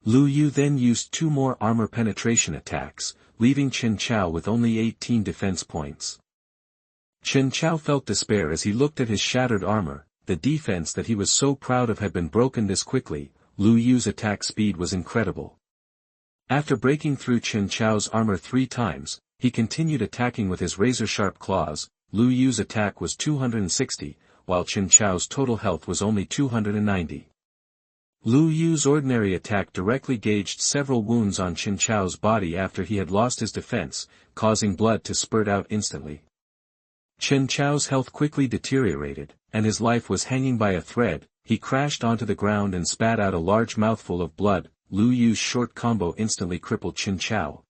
Lu Yu then used 2 more armor penetration attacks, leaving Chen Chao with only 18 defense points. Chen Chao felt despair as he looked at his shattered armor. The defense that he was so proud of had been broken this quickly. Lu Yu's attack speed was incredible. After breaking through Chen Chao's armor 3 times, he continued attacking with his razor-sharp claws. Lu Yu's attack was 260, while Chen Chao's total health was only 290. Lu Yu's ordinary attack directly gauged several wounds on Chen Chao's body after he had lost his defense, causing blood to spurt out instantly. Chen Chao's health quickly deteriorated, and his life was hanging by a thread. He crashed onto the ground and spat out a large mouthful of blood. Lu Yu's short combo instantly crippled Chen Chao.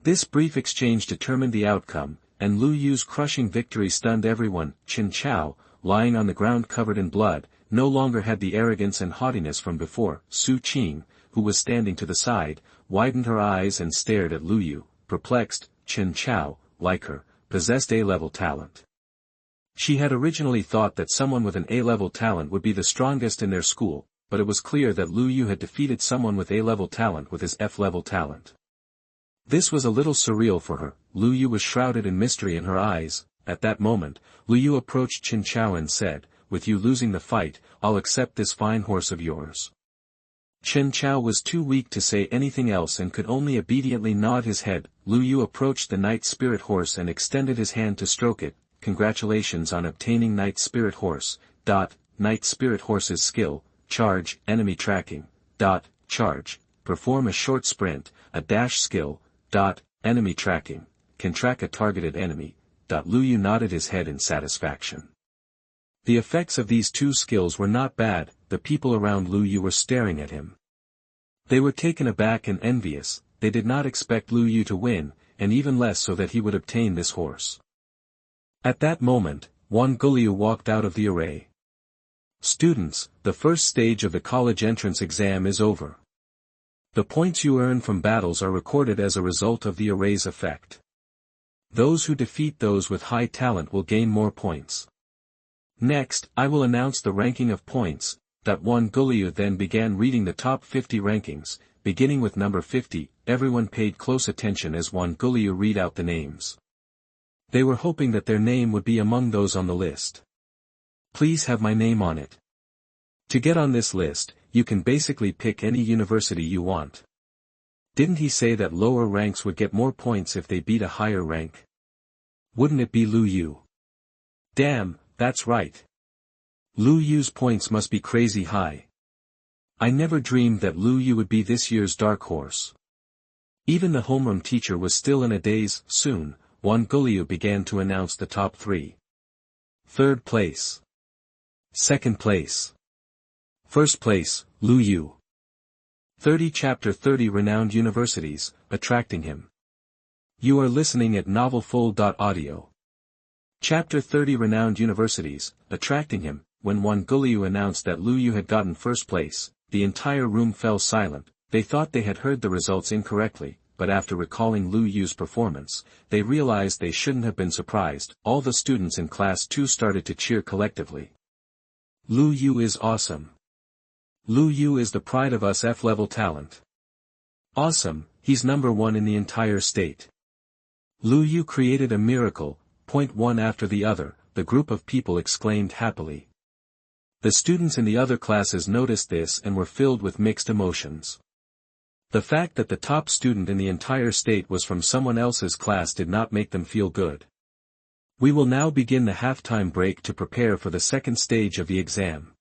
This brief exchange determined the outcome, and Lu Yu's crushing victory stunned everyone. Chen Chao, lying on the ground covered in blood, no longer had the arrogance and haughtiness from before. Su Qing, who was standing to the side, widened her eyes and stared at Lu Yu, perplexed. Chen Chao, like her, possessed A-level talent. She had originally thought that someone with an A-level talent would be the strongest in their school, but it was clear that Lu Yu had defeated someone with A-level talent with his F-level talent. This was a little surreal for her. Lu Yu was shrouded in mystery in her eyes. At that moment, Lu Yu approached Chen Chao and said, "With you losing the fight, I'll accept this fine horse of yours." Chen Chao was too weak to say anything else and could only obediently nod his head. Lu Yu approached the Night Spirit Horse and extended his hand to stroke it. "Congratulations on obtaining Night Spirit Horse. Night Spirit Horse's skill, charge, enemy tracking. Charge, perform a short sprint, a dash skill. Enemy tracking, can track a targeted enemy." Lu Yu nodded his head in satisfaction. The effects of these two skills were not bad. The people around Lu Yu were staring at him. They were taken aback and envious. They did not expect Lu Yu to win, and even less so that he would obtain this horse. At that moment, Wan Guliu walked out of the array. "Students, the first stage of the college entrance exam is over. The points you earn from battles are recorded as a result of the array's effect. Those who defeat those with high talent will gain more points. Next, I will announce the ranking of points." Wan Guliu then began reading the top 50 rankings, beginning with number 50. Everyone paid close attention as Wan Guliu read out the names. They were hoping that their name would be among those on the list. "Please have my name on it. To get on this list, you can basically pick any university you want. Didn't he say that lower ranks would get more points if they beat a higher rank? Wouldn't it be Lu Yu? Damn, that's right. Lu Yu's points must be crazy high. I never dreamed that Lu Yu would be this year's dark horse." Even the homeroom teacher was still in a daze. Soon, Wan Guliu began to announce the top 3. Third place. Second place. First place, Lu Yu. 30 Chapter 30 Renowned Universities, attracting him. You are listening at novelfull.audio. Chapter 30 Renowned Universities, attracting him. When Wan Guliu announced that Lu Yu had gotten first place, the entire room fell silent. They thought they had heard the results incorrectly, but after recalling Lu Yu's performance, they realized they shouldn't have been surprised. All the students in class 2 started to cheer collectively. Lu Yu is awesome. Lu Yu is the pride of us F-level talent. Awesome, he's number 1 in the entire state. Lu Yu created a miracle. One after the other, the group of people exclaimed happily. The students in the other classes noticed this and were filled with mixed emotions. The fact that the top student in the entire state was from someone else's class did not make them feel good. We will now begin the halftime break to prepare for the second stage of the exam.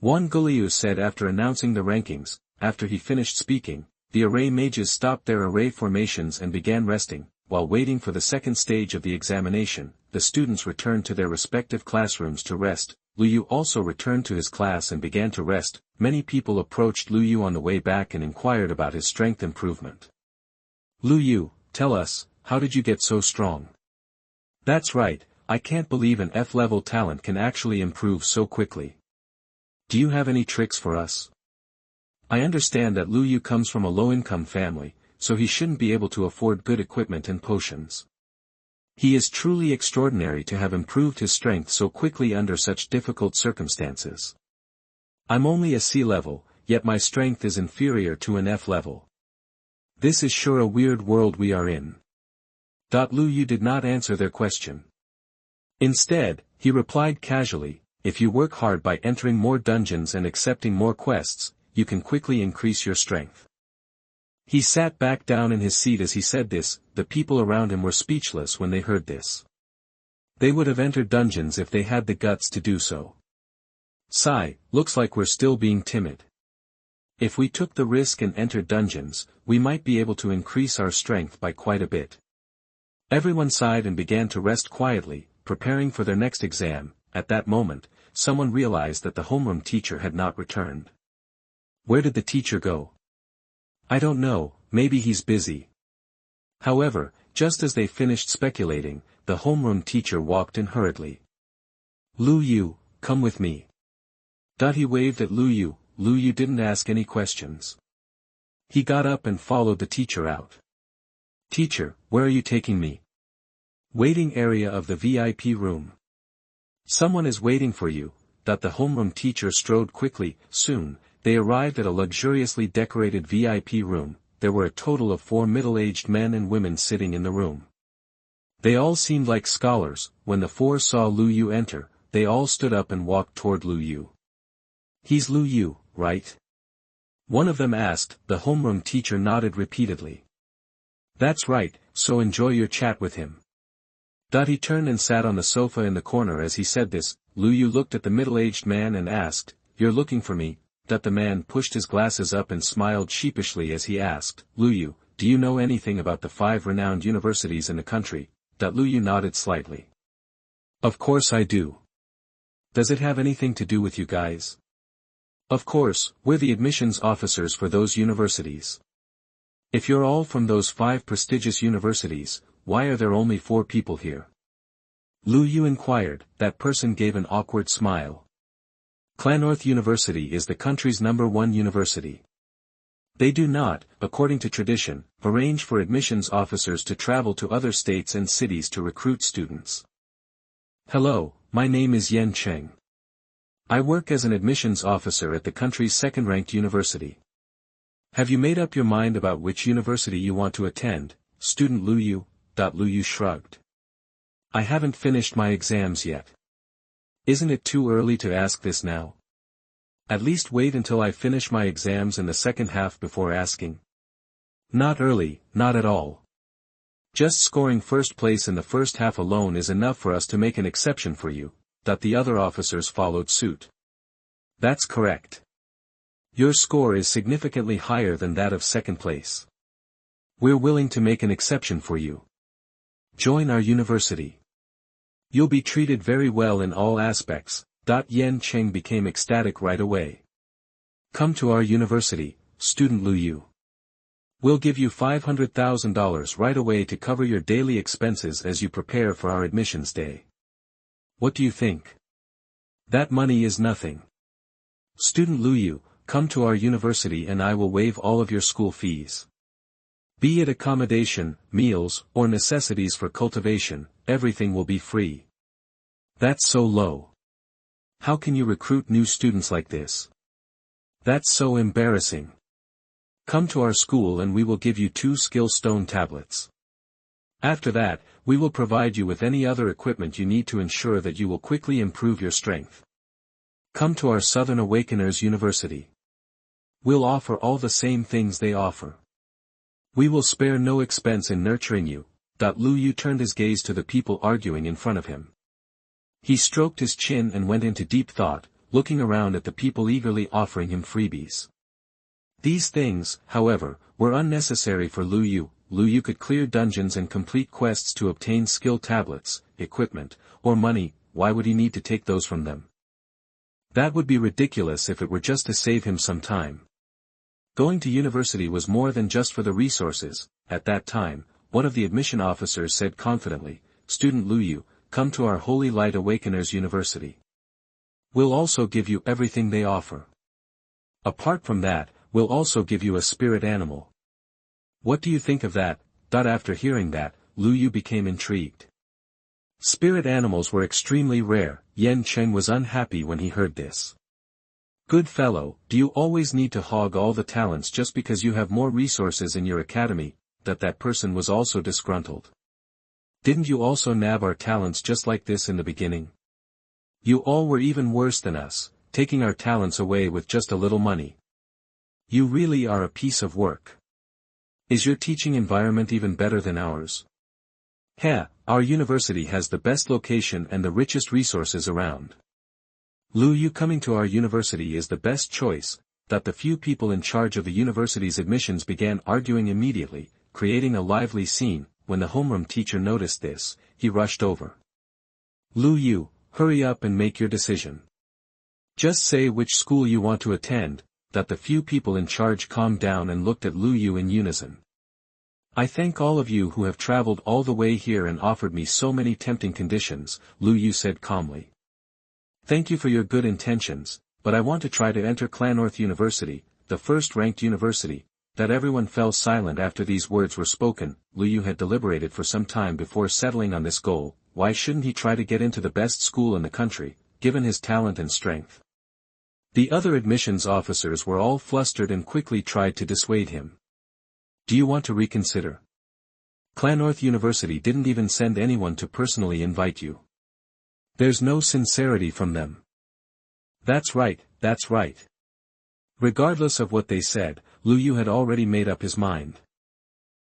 Wan Guliu said after announcing the rankings. After he finished speaking, the array mages stopped their array formations and began resting. While waiting for the second stage of the examination, the students returned to their respective classrooms to rest. Lu Yu also returned to his class and began to rest. Many people approached Lu Yu on the way back and inquired about his strength improvement. "Lu Yu, tell us, how did you get so strong?" "That's right, I can't believe an F-level talent can actually improve so quickly. Do you have any tricks for us?" I understand that Lu Yu comes from a low-income family, so he shouldn't be able to afford good equipment and potions. He is truly extraordinary to have improved his strength so quickly under such difficult circumstances. I'm only a C level, yet my strength is inferior to an F level. This is sure a weird world we are in. Lu Yu did not answer their question. Instead, he replied casually, "If you work hard by entering more dungeons and accepting more quests, you can quickly increase your strength." He sat back down in his seat as he said this. The people around him were speechless when they heard this. They would have entered dungeons if they had the guts to do so. Sigh, looks like we're still being timid. If we took the risk and entered dungeons, we might be able to increase our strength by quite a bit. Everyone sighed and began to rest quietly, preparing for their next exam. At that moment, someone realized that the homeroom teacher had not returned. Where did the teacher go? I don't know, maybe he's busy. However, just as they finished speculating, the homeroom teacher walked in hurriedly. Lu Yu, come with me. He waved at Lu Yu. Lu Yu didn't ask any questions. He got up and followed the teacher out. Teacher, where are you taking me? Waiting area of the VIP room. Someone is waiting for you. The homeroom teacher strode quickly. Soon, they arrived at a luxuriously decorated VIP room. There were a total of 4 middle-aged men and women sitting in the room. They all seemed like scholars. When the 4 saw Lu Yu enter, they all stood up and walked toward Lu Yu. He's Lu Yu, right? One of them asked. The homeroom teacher nodded repeatedly. That's right, so enjoy your chat with him. He turned and sat on the sofa in the corner. As he said this, Lu Yu looked at the middle-aged man and asked, You're looking for me? The man pushed his glasses up and smiled sheepishly as he asked, Lu Yu, do you know anything about the 5 renowned universities in the country? Lu Yu nodded slightly. Of course I do. Does it have anything to do with you guys? Of course, we're the admissions officers for those universities. If you're all from those 5 prestigious universities, why are there only 4 people here? Lu Yu inquired. That person gave an awkward smile. Clannorth University is the country's #1 university. They do not, according to tradition, arrange for admissions officers to travel to other states and cities to recruit students. Hello, my name is Yen Cheng. I work as an admissions officer at the country's 2nd-ranked university. Have you made up your mind about which university you want to attend, student Lu Yu? Lu Yu shrugged. I haven't finished my exams yet. Isn't it too early to ask this now? At least wait until I finish my exams in the second half before asking. Not early, not at all. Just scoring first place in the first half alone is enough for us to make an exception for you. The other officers followed suit. That's correct. Your score is significantly higher than that of 2nd place. We're willing to make an exception for you. Join our university. You'll be treated very well in all aspects. Yen Cheng became ecstatic right away. Come to our university, student Lu Yu. We'll give you $500,000 right away to cover your daily expenses as you prepare for our admissions day. What do you think? That money is nothing. Student Lu Yu, come to our university and I will waive all of your school fees. Be it accommodation, meals, or necessities for cultivation, everything will be free. That's so low. How can you recruit new students like this? That's so embarrassing. Come to our school and we will give you 2 skill stone tablets. After that, we will provide you with any other equipment you need to ensure that you will quickly improve your strength. Come to our Southern Awakeners University. We'll offer all the same things they offer. We will spare no expense in nurturing you. Lu Yu turned his gaze to the people arguing in front of him. He stroked his chin and went into deep thought, looking around at the people eagerly offering him freebies. These things, however, were unnecessary for Lu Yu. Lu Yu could clear dungeons and complete quests to obtain skill tablets, equipment, or money. Why would he need to take those from them? That would be ridiculous if it were just to save him some time. Going to university was more than just for the resources. At that time, one of the admission officers said confidently, Student Lu Yu, come to our Holy Light Awakeners University. We'll also give you everything they offer. Apart from that, we'll also give you a spirit animal. What do you think of that? After hearing that, Lu Yu became intrigued. Spirit animals were extremely rare. Yen Cheng was unhappy when he heard this. Good fellow, do you always need to hog all the talents just because you have more resources in your academy? That person was also disgruntled. Didn't you also nab our talents just like this in the beginning? You all were even worse than us, taking our talents away with just a little money. You really are a piece of work. Is your teaching environment even better than ours? Our university has the best location and the richest resources around. Lu Yu coming to our university is the best choice. The few people in charge of the university's admissions began arguing immediately, creating a lively scene. When the homeroom teacher noticed this, he rushed over. Lu Yu, hurry up and make your decision. Just say which school you want to attend. The few people in charge calmed down and looked at Lu Yu in unison. I thank all of you who have traveled all the way here and offered me so many tempting conditions, Lu Yu said calmly. Thank you for your good intentions, but I want to try to enter Clannorth University, the 1st-ranked university. that everyone fell silent after these words were spoken. Lu Yu had deliberated for some time before settling on this goal. Why shouldn't he try to get into the best school in the country, given his talent and strength? The other admissions officers were all flustered and quickly tried to dissuade him. Do you want to reconsider? Clannorth University didn't even send anyone to personally invite you. There's no sincerity from them. That's right, that's right. Regardless of what they said, Lu Yu had already made up his mind.